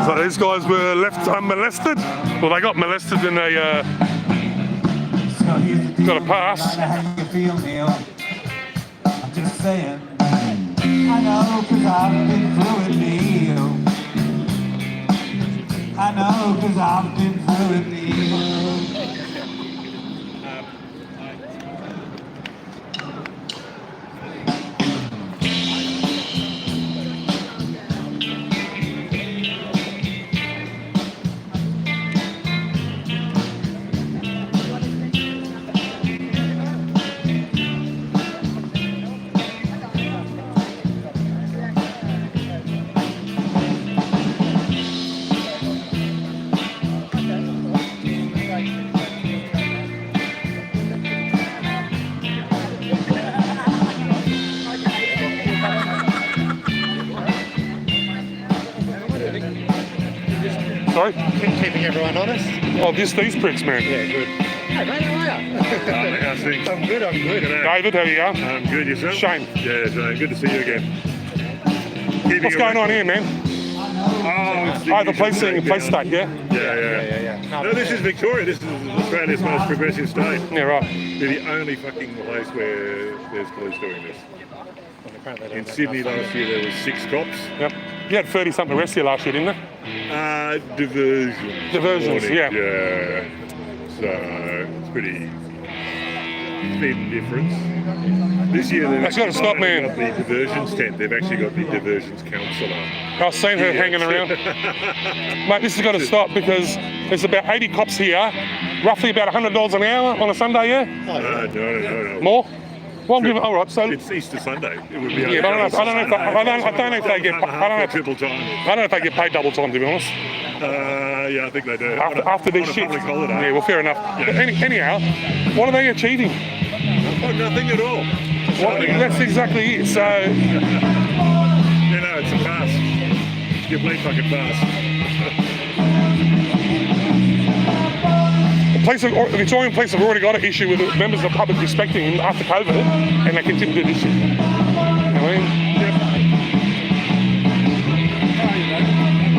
So these guys were left unmolested. Well, they got molested and they got a pass. How you feel, Neil? I'm just saying. I know, 'cause I've been through it, Neil. I know, 'cause I've been through it, Neil. Sorry? Keeping everyone honest. Oh, these pricks, man. Yeah, good. Hey, mate, how are you? How's things? I'm good. David, how are you? I'm good, yourself? Shane. Yeah, Shane. Good to see you again. What's going on here, man? Oh, it's Oh, the police state, yeah? Yeah. No, this is Victoria. This is Australia's most progressive state. Yeah, right. They're the only fucking place where there's police doing this. In Sydney last year there was 6 cops. Yep. You had 30-something arrests here last year, didn't you? Diversions. Diversions, yeah. Yeah. So it's pretty thin difference. This year they've That's gotta stop, man. got the diversions tent. They've actually got the diversions counsellor. I've seen her hanging around. Mate, this has got to stop because there's about 80 cops here, roughly about $100 an hour on a Sunday, yeah? No. More? Well, I'm giving, all right, so... It's Easter Sunday. It would be Yeah, but I don't know if they get... triple time. I don't know if they get paid double time, to be honest. Yeah, I think they do. After this on a shit. public holiday. Yeah, well, fair enough. Yeah. But anyhow, what are they achieving? Nothing at all. That's exactly it. So, You know, it's a farce. It's a complete fucking farce. the Victorian police have already got an issue with the members of the public respecting him after COVID, and they continue to do this shit. You know what I mean?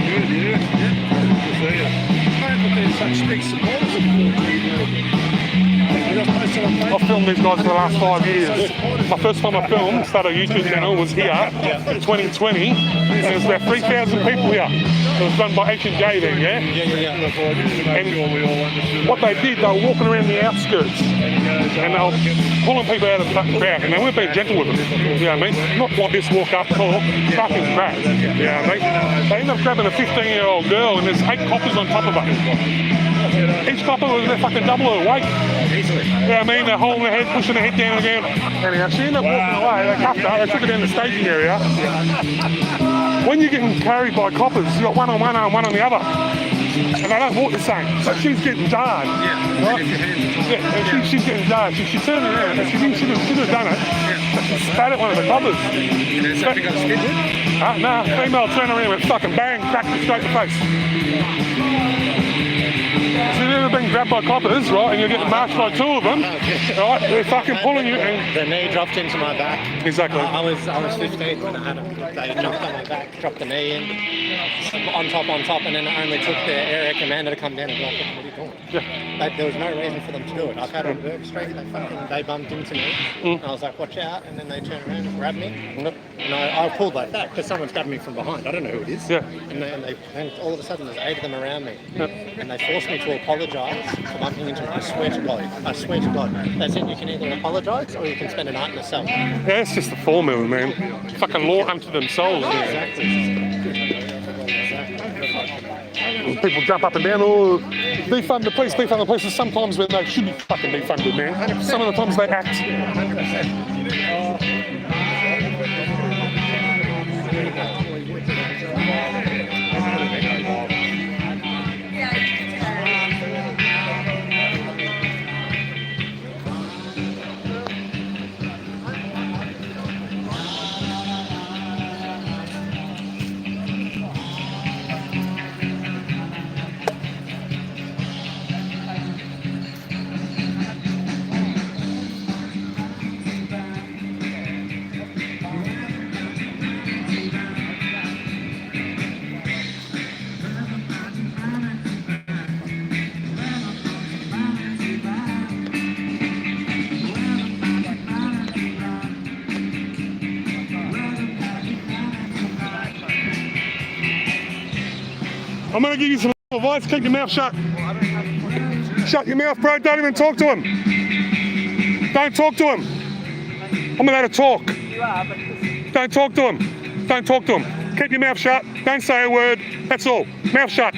Good, yeah. Good to see you. There's such big supporters of I've filmed these guys for the last 5 years. My first time I filmed, started a YouTube channel, was here in 2020, and there was about 3,000 people here. It was done by H&J then, yeah? And what they did, they were walking around the outskirts, and they were pulling people out of the fucking crowd, and they weren't being gentle with them, you know what I mean? Not like this walk up, talk, fucking crap, you know what I mean? They ended up grabbing a 15-year-old girl, and there's 8 coppers on top of her. Each copper was fucking double her weight. Easily. You know what I mean? They're holding their head, pushing their head down again. Anyhow, she ended up walking away. They cuffed her, they took her down the staging area. When you're getting carried by coppers, you got one on one arm, one on the other. and they don't walk the same. So she's getting jarred. Yeah. Right? And if your hands are Yeah, and she's getting jarred. She turned around and she should have done it. But she spat at one of the coppers. And then something got spit with? Nah, female turned around and fucking bang, cracked her straight in the face. So you've ever been grabbed by coppers, right, and you're getting marched by two of them, right, they're fucking pulling you and... The knee dropped into my back. Exactly. I was 15 when I had them. They jumped on my back, dropped the knee in, on top, and then I only took the area commander to come down and be like, what are you doing? Yeah. There was no reason for them to do it. I've had them work straight, they bumped into me, and I was like, watch out, and then they turned around and grabbed me, and I pulled like that, because someone's grabbed me from behind, I don't know who it is, and all of a sudden there's 8 of them around me, and they forced me to apologise for bumping into me. I swear to God. They said you can either apologise or you can spend a night in a cell. Yeah, it's just the formula, man. Fucking law unto themselves. Man. And people jump up and down, defund the police, And sometimes when they should be fucking defunded, man. 100%. Some of the times they act. 100%. I'm gonna give you some advice, keep your mouth shut. Shut your mouth, bro, don't even talk to him. Don't talk to him. I'm allowed to talk. Don't talk to him. Don't talk to him. Keep your mouth shut, don't say a word, that's all. Mouth shut.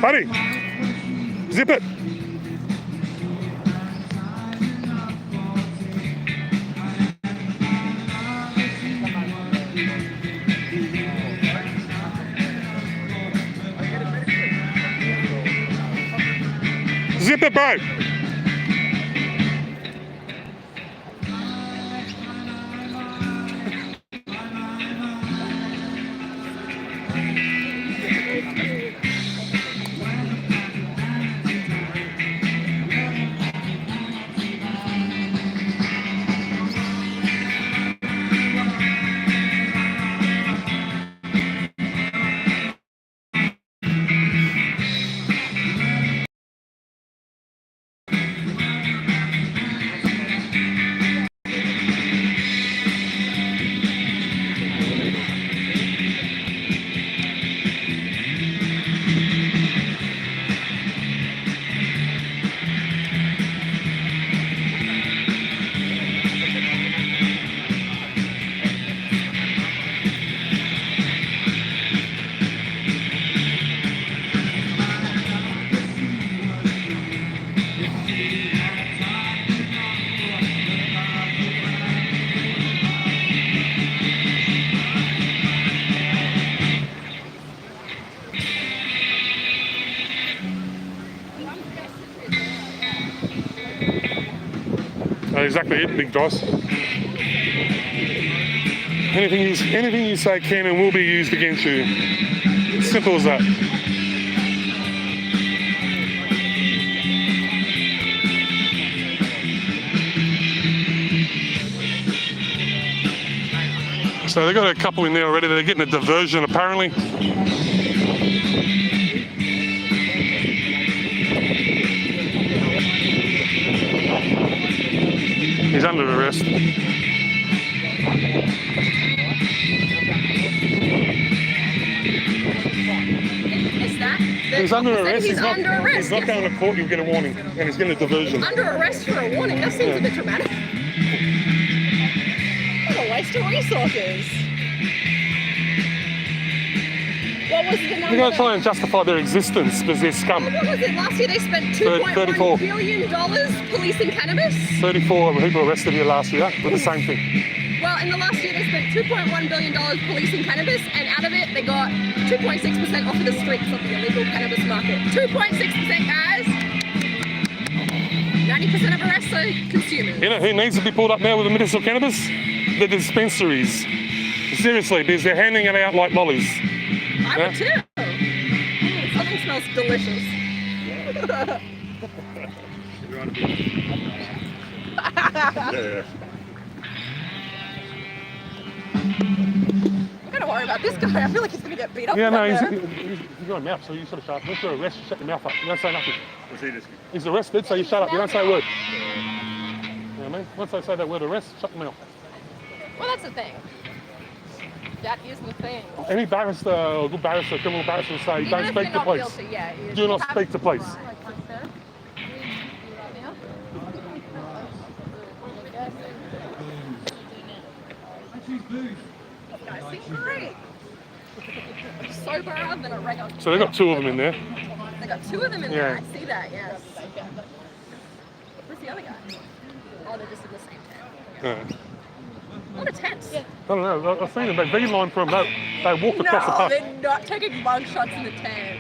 Buddy, zip it. Zip it, bro. Exactly it, big boss. Anything you say can and will be used against you. Simple as that. So they've got a couple in there already. They're getting a diversion apparently. He's under arrest. He's under arrest. He's under arrest. He's not going to court. You'll get a warning, and he's getting a diversion. Under arrest for a warning. That seems a bit dramatic. What a waste of resources. What was the number? They're going to try and justify their existence because they're scum. What was it? Last year they spent 34. $2.1 billion policing cannabis. 34 people arrested here last year with the same thing. Well, in the last year they spent $2.1 billion policing cannabis, and out of it they got 2.6% off of the streets of the illegal cannabis market. 2.6%, guys. 90% of arrests are consumers. You know who needs to be pulled up now with the medicinal cannabis? The dispensaries. Seriously, because they're handing it out like lollies. I would too. Something smells delicious. Yeah. I'm gonna worry about this guy. I feel like he's gonna get beat up. Yeah, no, right he's there. got a mouth, so you sort of shut up. Once you're arrested, shut your mouth up. You don't say nothing. Was he just... He's arrested, so you shut up. You don't say a word. You know what I mean? Once they say that word arrest, shut your mouth. Well, that's the thing. That is the thing. Any barrister or good barrister, criminal barrister will say, Even don't if speak you're to not police. guilty, yeah, you Do not have- speak to police. Guys seem great. Soberer than a regular. So they've got two of them in there. They got two of them in there. I see that. Yes. Where's the other guy? Oh, they're just in the same tent. Yeah. What a tent. I don't know. I've seen them. They beeline from them. They walked across the No, park. they're not taking mug shots in the tent.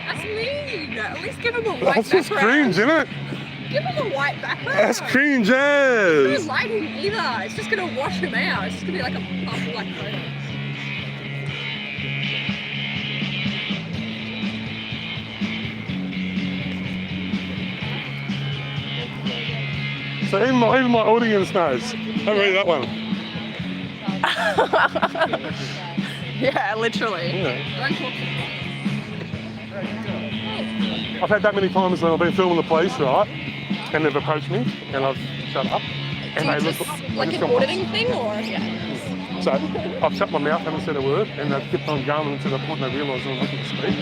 That's mean. At least give them a white That's just background. cringe, isn't it? Give them a white background. That's cringe No as. lighting either. It's just gonna wash them out. It's just gonna be like a puff black photo. So even my audience knows. Don't read that one. Yeah, literally. Yeah. Don't talk I've had that many times when I've been filming the police, right? And they've approached me and I've shut up. And they look like an auditing thing or? Yeah. So I've shut my mouth, haven't said a word, and they've kept on going to the point they realise I'm looking to speak.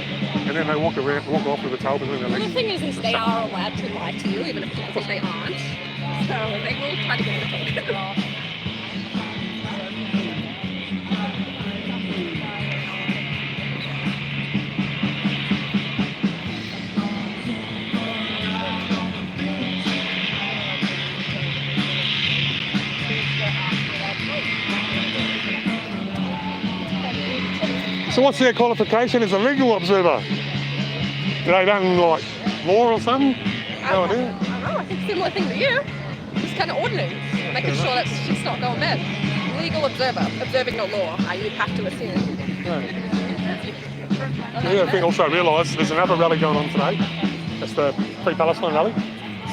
And then they walk off with a tail between their Well, the legs. thing is they are allowed to lie to you, even if people think they aren't. So they will try to get you to talk. So what's their qualification as a legal observer? Do they done like law or something? No idea. I don't know, I think similar thing to you. Just kind of auditing, making sure that shit's not going bad. Legal observer, observing the law. You'd have to assume. Yeah, I think also realise there's another rally going on today. It's the Free Palestine rally.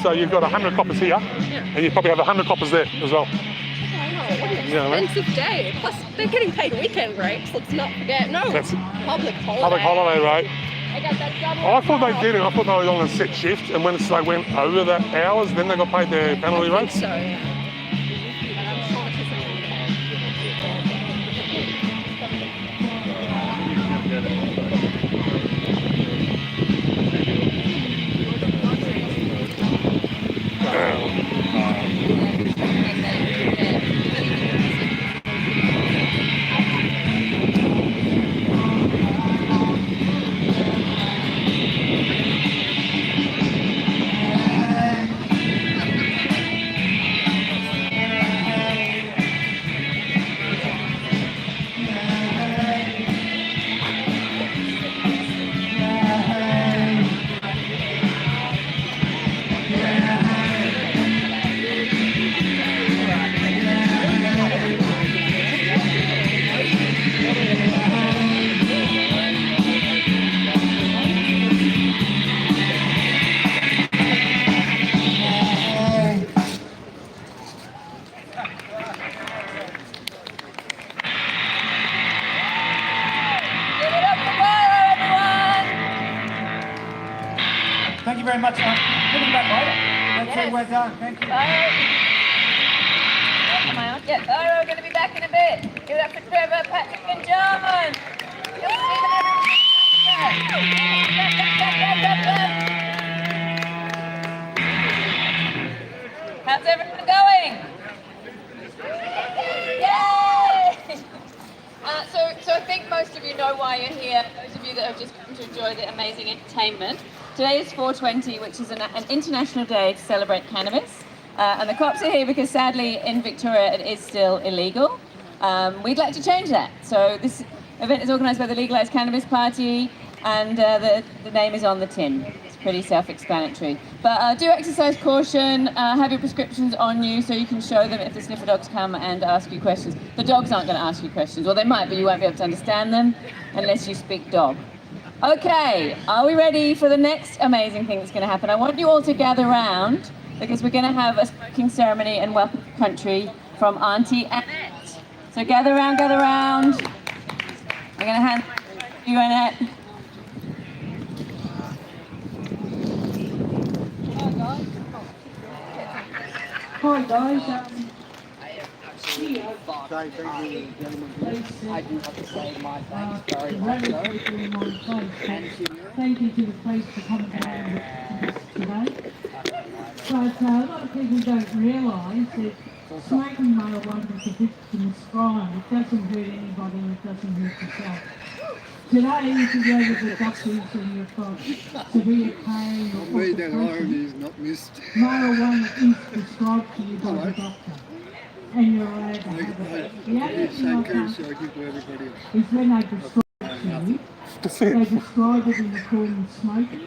So you've got 100 coppers here, and you probably have 100 coppers there as well. I know, what an Yeah, right. expensive day. Plus, they're getting paid weekend rates. Let's not forget. No, That's public holiday. public holiday rate. I got that double. I thought they did it. I thought they were on a set shift, and when they went over that hours, then they got paid their penalty rates. So, yeah. And I'm sure it's just Thank you very much. Give me back later. Let's say we're done. Thank you. Yeah, we're going to be back in a bit. Give it up for Trevor, Patrick, and John. How's everyone going? Yay! So I think most of you know why you're here. Those of you that have just come to enjoy the amazing entertainment. Today is 420, which is an international day to celebrate cannabis. And the cops are here because sadly in Victoria it is still illegal. We'd like to change that. So this event is organised by the Legalised Cannabis Party, and the name is on the tin. It's pretty self-explanatory. But do exercise caution, have your prescriptions on you so you can show them if the sniffer dogs come and ask you questions. The dogs aren't going to ask you questions, or they might, but you won't be able to understand them unless you speak dog. Okay, are we ready for the next amazing thing that's going to happen? I want you all to gather round because we're going to have a smoking ceremony and welcome to country from Auntie Annette. So gather round, gather round. I'm going to hand you, Annette. Hi guys, I do have to say my thanks very much. Thank you to the police for coming down today. But a lot of people don't realise that smoking marijuana is a victim's crime. It doesn't hurt anybody and it doesn't hurt yourself. Today, if you go to the doctors and you've got severe pain or marijuana is prescribed to you by the doctor. And you're allowed to have it. The other thing I can't is when they prescribe it to you, they prescribe it in the form of smoking,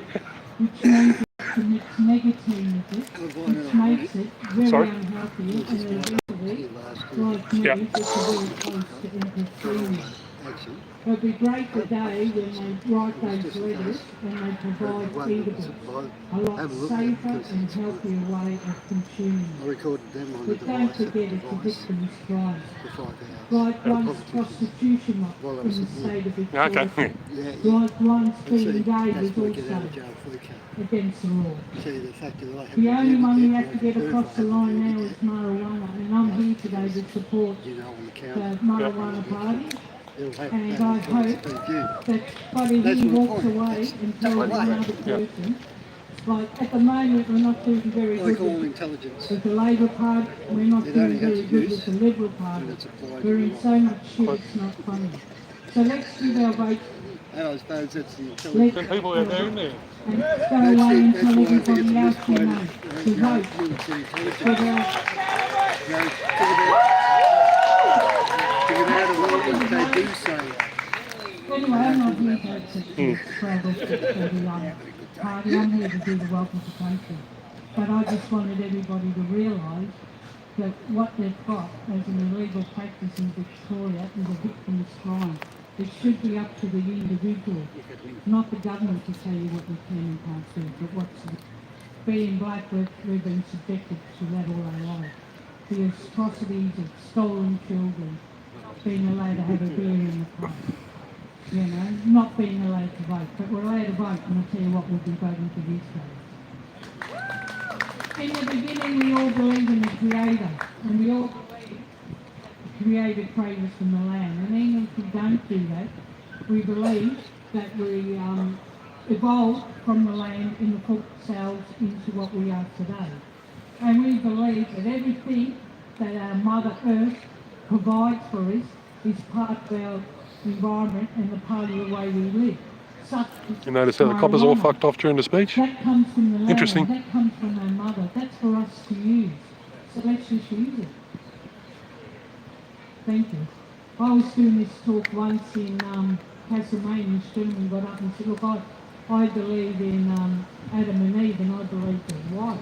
which means it commits nicotine with it, which makes it very unhealthy and eventually, like me, it's very close to emphysema. It'd be great today when they write those letters and they provide eatables, a lot safer and healthier way of consuming it. But don't forget it's a victim's crime. Like one's prostitution in the state of Victoria. Like one's being gay is also against the law. The only one we have to get across the line now is marijuana, and I'm here today to support the marijuana party. And I hope that Buddy he walks away and tells another person. Like at the moment we're not doing very good with the Labor Party, we're not doing very good with the Liberal Party. We're in so much shit it's not funny. So let's give our vote. Let's people are down there. And go away and tell everybody else you know to vote for Anyway, I'm not here to travel for the party, I'm here to do the welcome to country. But I just wanted everybody to realise that what they've got as an illegal practice in Victoria is a victim's crime. It should be up to the individual, not the government to tell you what you can and can't do, but what's being black, we've been subjected to that all our life. The atrocities of stolen children, being allowed to have a beer in the pub, you know, not being allowed to vote, but we're allowed to vote, and I'll tell you what, we'll be voting for these days. In the beginning, we all believe in the Creator, and we all believe the Creator created us from the land, and even if we don't do that, we believe that we evolved from the land and put ourselves into what we are today. And we believe that everything that our Mother Earth provides for us is part of our environment and the part of the way we live. You notice how the coppers all fucked off during the speech? That comes from the land. Interesting. That comes from our mother. That's for us to use. So let's just use it. Thank you. I was doing this talk once in Castlemaine, and this gentleman got up and said, look, I believe in Adam and Eve, and I believe they're white.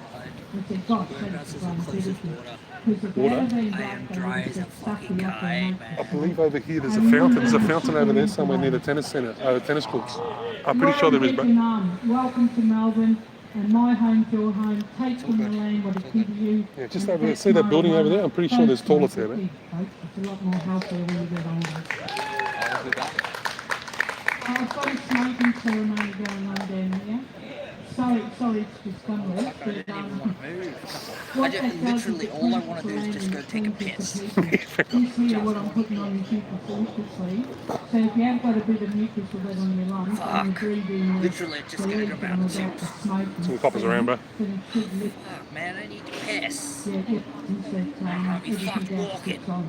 I said, gosh, that's everything. I believe over here there's a fountain. There's a fountain over there somewhere near the tennis centre, tennis courts. I'm pretty sure there is. Welcome to Melbourne, and my home's your home. Take from the land what it gives you. Yeah, just over there. See that building over there? I'm pretty sure there's toilets there, man. It's a lot more healthier when you get older. I've got a smoking ceremony going on down here. Sorry, it's just gone late. Literally, all I want to do is just go take a piss. You see what I'm putting on your superficially. So if you have got a bit of mucus or that on your lungs, and you're breathing literally, just gonna go back and smoking, some coppers around, bro. Fuck, man, I need to piss. Yeah, he said, everything else gets on.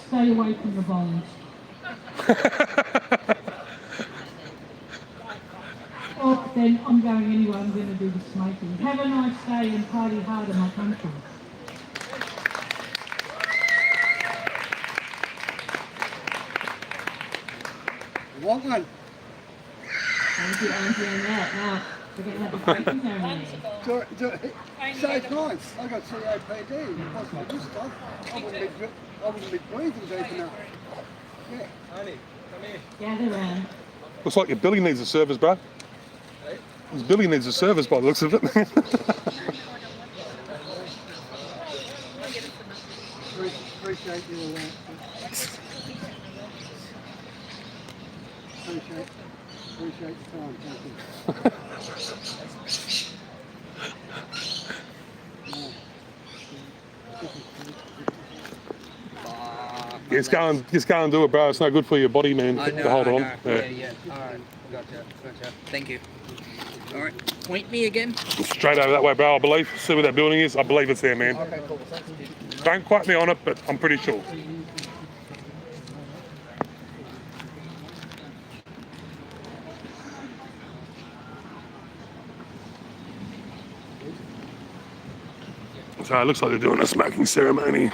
Stay away from the bombs. Oh, then I'm going anyway. I'm going to do the smoking. Have a nice day and party hard in my country. Want one? Thank you, Auntie Annette. Now, we're going to have a smoking ceremony. Safe nights. I got COPD. What's my this stuff? I wouldn't be breathing deep enough. Yeah. Honey, come here. Gather round. Looks like your Billy needs a service, bro. His Billy needs a service by the looks of it. Appreciate your appreciate the time. Thank you. Just go and do it, bro. It's no good for your body, man. I know, to hold I on. know. Yeah. Alright, gotcha. Thank you. Alright, point me again. Straight over that way, bro, I believe. See where that building is? I believe it's there, man. Okay, cool. Don't quote me on it, but I'm pretty sure. So it looks like they're doing a smoking ceremony.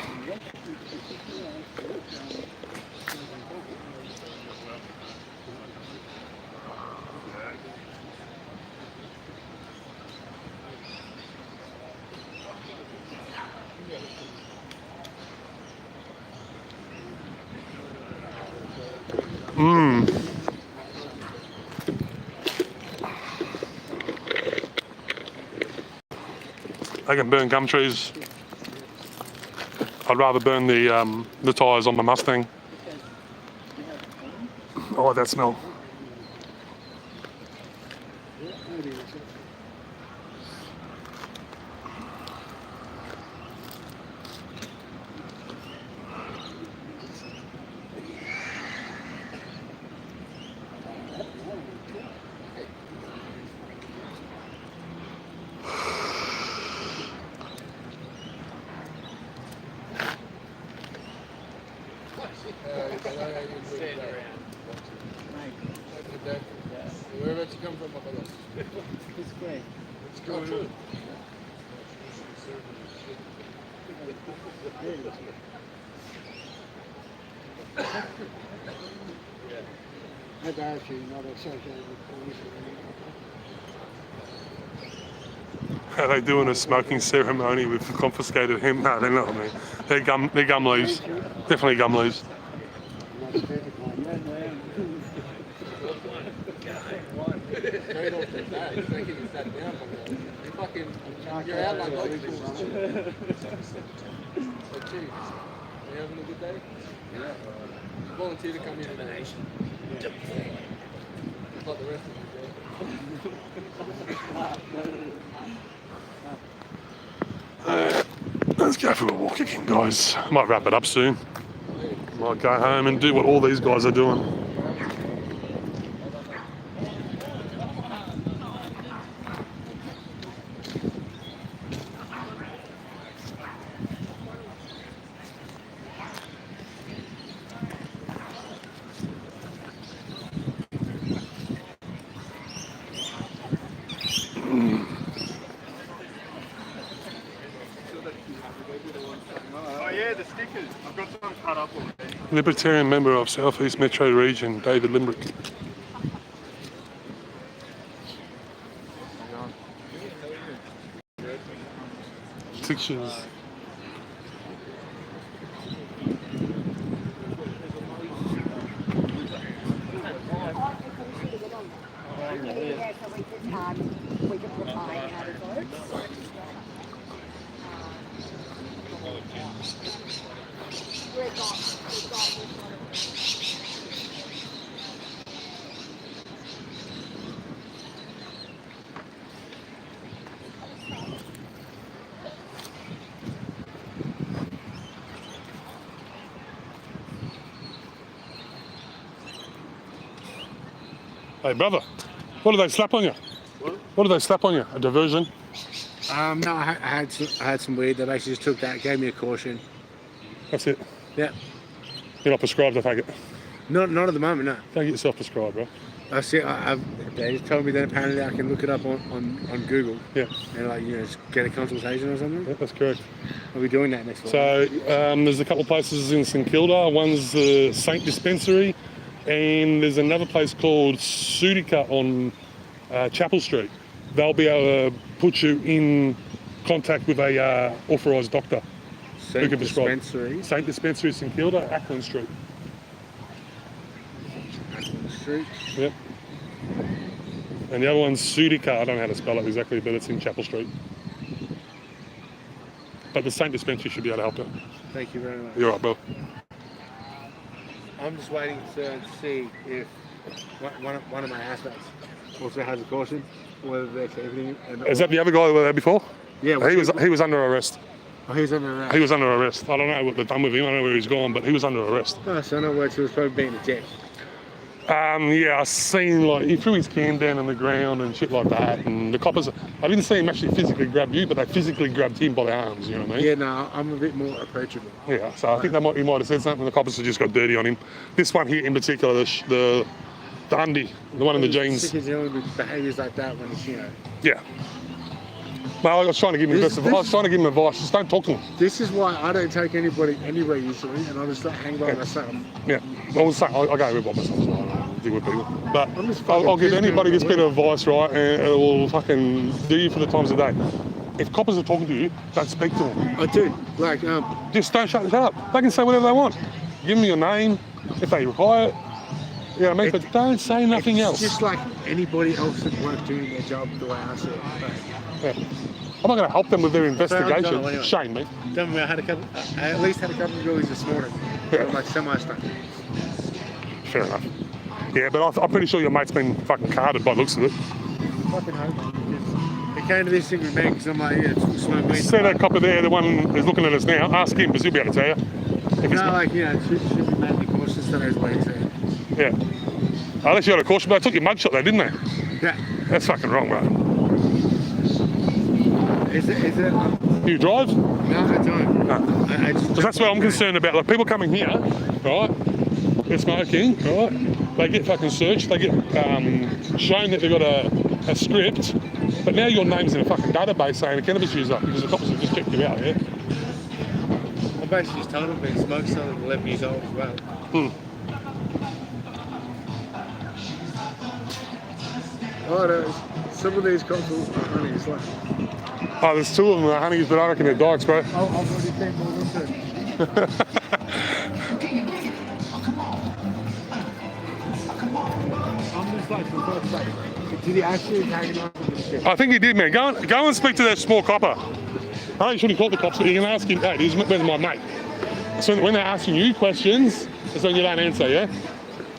They can burn gum trees. I'd rather burn the tyres on my Mustang. I like that smell. Whereabouts you come from, my brother? It's great. What's going on? Maybe actually not associated with police or anything. Are they doing a smoking ceremony with confiscated hemp? No, they're not, man. They're gum leaves. Definitely gum leaves. Straight off the bat, he's making you sat down. You fucking, you're out like dog food. So chief, you having a good day? Yeah. You volunteer to come here today. Just like the rest of you, Let's go for a walk again, guys. Might wrap it up soon. Might go home and do what all these guys are doing. Oh yeah, the stickers. I've got some cut up already. Libertarian member of South East Metro Region, David Limbrick. 6 years. We can provide how to vote. Hey brother, what did they slap on you? What did they slap on you? A diversion? No, I had some weed. They basically just took that, gave me a caution. That's it? Yeah. You're not prescribed, I take it? Not at the moment, no. Don't get yourself prescribed, bro. I see. They just told me that apparently I can look it up on Google. Yeah. And like just get a consultation or something. Yeah, that's correct. I'll be doing that next week. So there's a couple of places in St Kilda. One's the Saint Dispensary, and there's another place called Sudica on Chapel Street. They'll be able to put you in contact with a authorised doctor who can prescribe. Saint Dispensary, St Kilda, Ackland Street. Street. Yep. And the other one's Sudica. I don't know how to spell it exactly, but it's in Chapel Street. But the Saint Dispensary should be able to help you. Thank you very much. You're right, Bill. I'm just waiting to see if one of my housemates also has a caution, whether they're keeping it. Is that the other guy that was there before? Yeah. He was under arrest. Oh, he was under arrest. He was under arrest. I don't know what they've done with him. I don't know where he's gone, but he was under arrest. Oh, so in other words, he was probably being a dick. Yeah, I seen he threw his can down on the ground and shit like that. And the coppers, I didn't see him actually physically grab you, but they physically grabbed him by the arms. You know what I mean? Yeah, no, I'm a bit more approachable. Yeah, so I think he might have said something. The coppers have just got dirty on him. This one here in particular, the undie, the one in the jeans. Sick of dealing with behaviours like that when it's Yeah. Well, I was trying to give him advice. Just don't talk to him. This is why I don't take anybody anywhere usually, and I just hang by myself. Yeah. I was saying, I go with by myself as well. I deal with people. But I'll give anybody this bit of advice, right, and it will fucking do you for the times of the day. If coppers are talking to you, don't speak to them. I do. Just don't shut up. They can say whatever they want. Give them your name if they require it. You know what I mean? But don't say nothing else. Just like anybody else that weren't doing their job the way I see it. Yeah. I'm not going to help them with their investigation. Anyway. Shame, mate. Don't worry, I at least had a couple of girlies this morning. Yeah. Like semi-stuck. Fair enough. Yeah, but I'm pretty sure your mate's been fucking carded by the looks of it. Fucking hope. It came to this thing with me because I'm like, yeah, smoke weed. See that copper there, the one who's looking at us now? Ask him, because he'll be able to tell you. Should be mainly cautious that is what he's saying. Yeah. Unless you had a caution, but they took your mugshot though, didn't they? Yeah. That's fucking wrong, bro. Is it? Do you drive? No, I don't. No. Because that's what I'm concerned about. Like, people coming here, right? They're smoking, right? They get fucking searched. They get shown that they've got a script. But now your name's in a fucking database saying a cannabis user because the cops have just checked you out, yeah? I basically just told them being smoked till 11 years old as well. Some of these cops are honeys. Oh, there's two of them that are honeys, but I reckon they're dykes, bro. I've already seen more than two. I'm just like, for God's sake, did he actually hang on to this shit? I think he did, man. Go and speak to that small copper. I know you shouldn't call the cops, but you can ask him, hey, where's my mate? So when they're asking you questions, it's when you don't answer, yeah?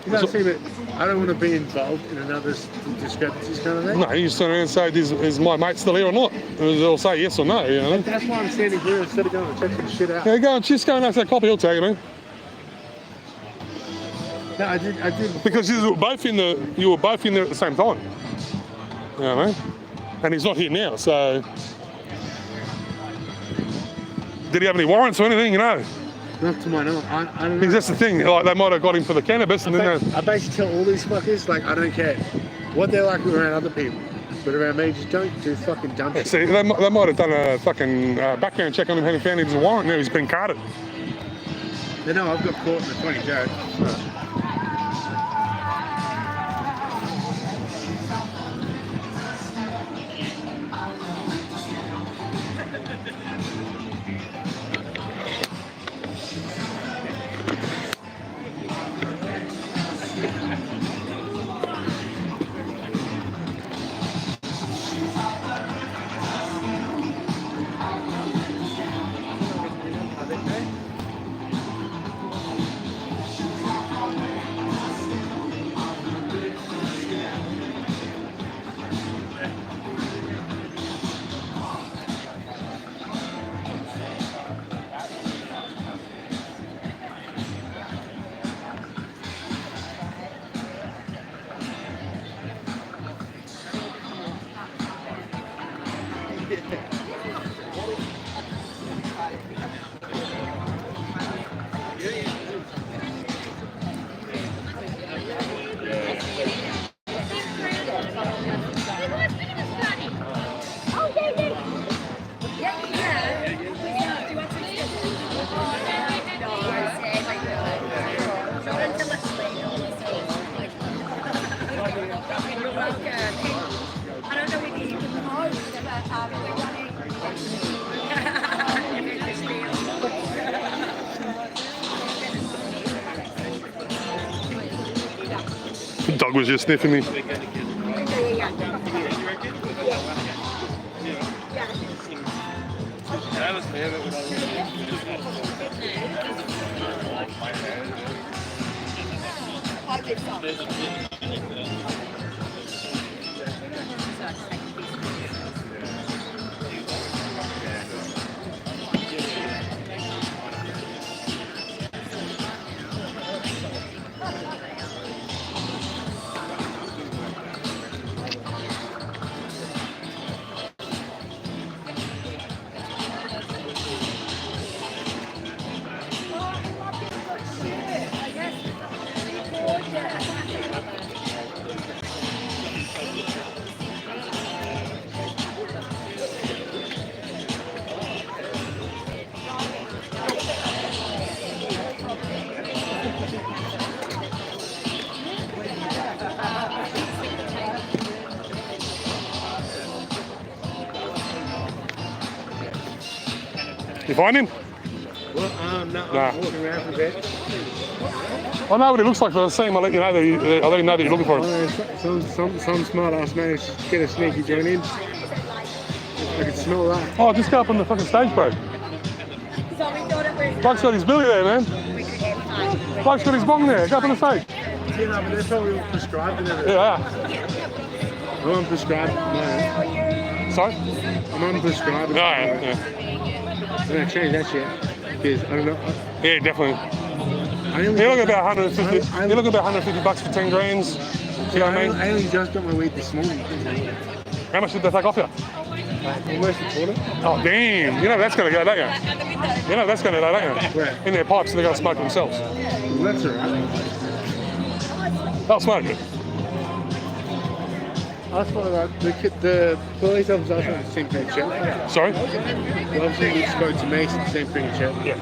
You know, see, but I don't want to be involved in another discrepancies kind of thing. No, you just turn around and say, is my mate still here or not? And they'll say yes or no, you know? That's why I'm standing here instead of going and checking the shit out. Yeah, just go and ask that copper, he'll tell you, man. No, I did. Because you were both in there at the same time. You know what I mean? And he's not here now, so... Did he have any warrants or anything, you know? Not to my knowledge. I don't know. Because that's the thing, like, they might have got him for the cannabis and then... I basically tell all these fuckers, like, I don't care what they're like around other people, but around me, just don't do fucking dumb shit. See, they might have done a fucking background check on him and found he was a warrant, now he's been carded. They know I've got caught in the 20 joke. You're welcome. I don't know whether you can post, but we're running. The dog was just sniffing me. You find him? Well, no, Nah. I'm walking around for a bit. I know what he looks like, but I'll see him. I'll let you know that you're looking for him. Some smart ass managed to get a sneaky joint in. I can smell that. Oh, just go up on the fucking stage, bro. Bloke's got his billy there, man. Bloke's got his bong there. Go up on the stage. Yeah, no, but they're probably all prescribed and everything. Yeah. I'm unprescribed. No. Sorry? I'm unprescribed. No, yeah. I'm gonna change that shit because I don't know. Yeah, definitely. You're looking about 150. You're looking about 150 bucks for 10 grams. You know what I mean? I only just got my weed this morning. How much did they take off you? Almost a quarter. Oh damn! You know that's gonna go, don't you? You know that's gonna go, don't you? Where? In their pipes, they're gonna smoke themselves. Well, that's alright. They'll smoke it. I thought like the police officer asked me the same thing, Chet. Sorry? The officer who spoke to me said the same thing, Chet. Yeah.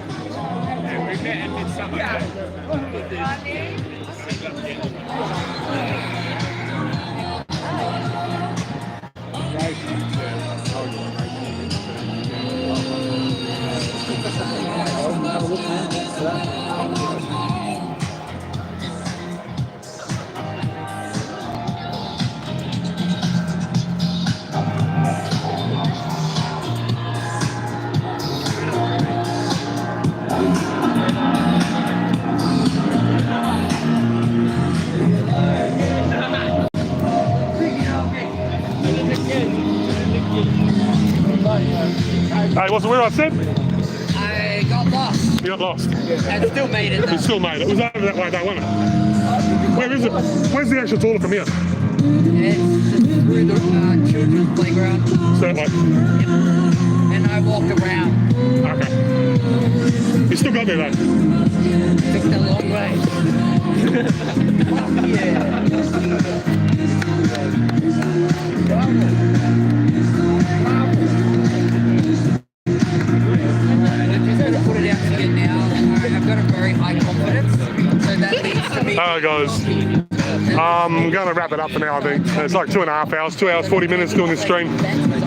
Hey, wasn't where I said? I got lost. You got lost. And still made it. You still made it. It was over that way, though, wasn't it? Where is it? Where's the actual toilet from here? It's just through the children's playground. So that way. And I walked around. Okay. You still got there, though? Took a long way. Put it out to you now. I've got a very high confidence, so that leads to me. Alright guys, I'm going to wrap it up for now I think. It's like 2.5 hours, 2 hours 40 minutes doing this stream.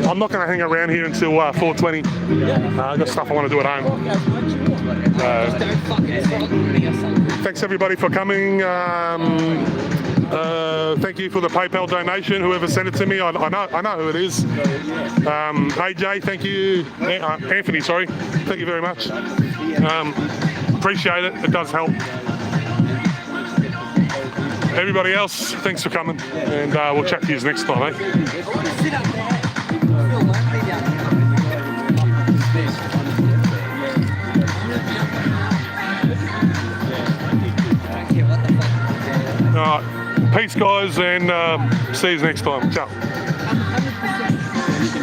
I'm not going to hang around here until 4:20. I've got stuff I want to do at home. Thanks everybody for coming. Thank you for the PayPal donation, whoever sent it to me. I know who it is. AJ, thank you. Anthony, sorry. Thank you very much. Appreciate it. It does help. Everybody else, thanks for coming, and we'll chat to you next time, eh? All right, peace, guys, and see you next time. Ciao.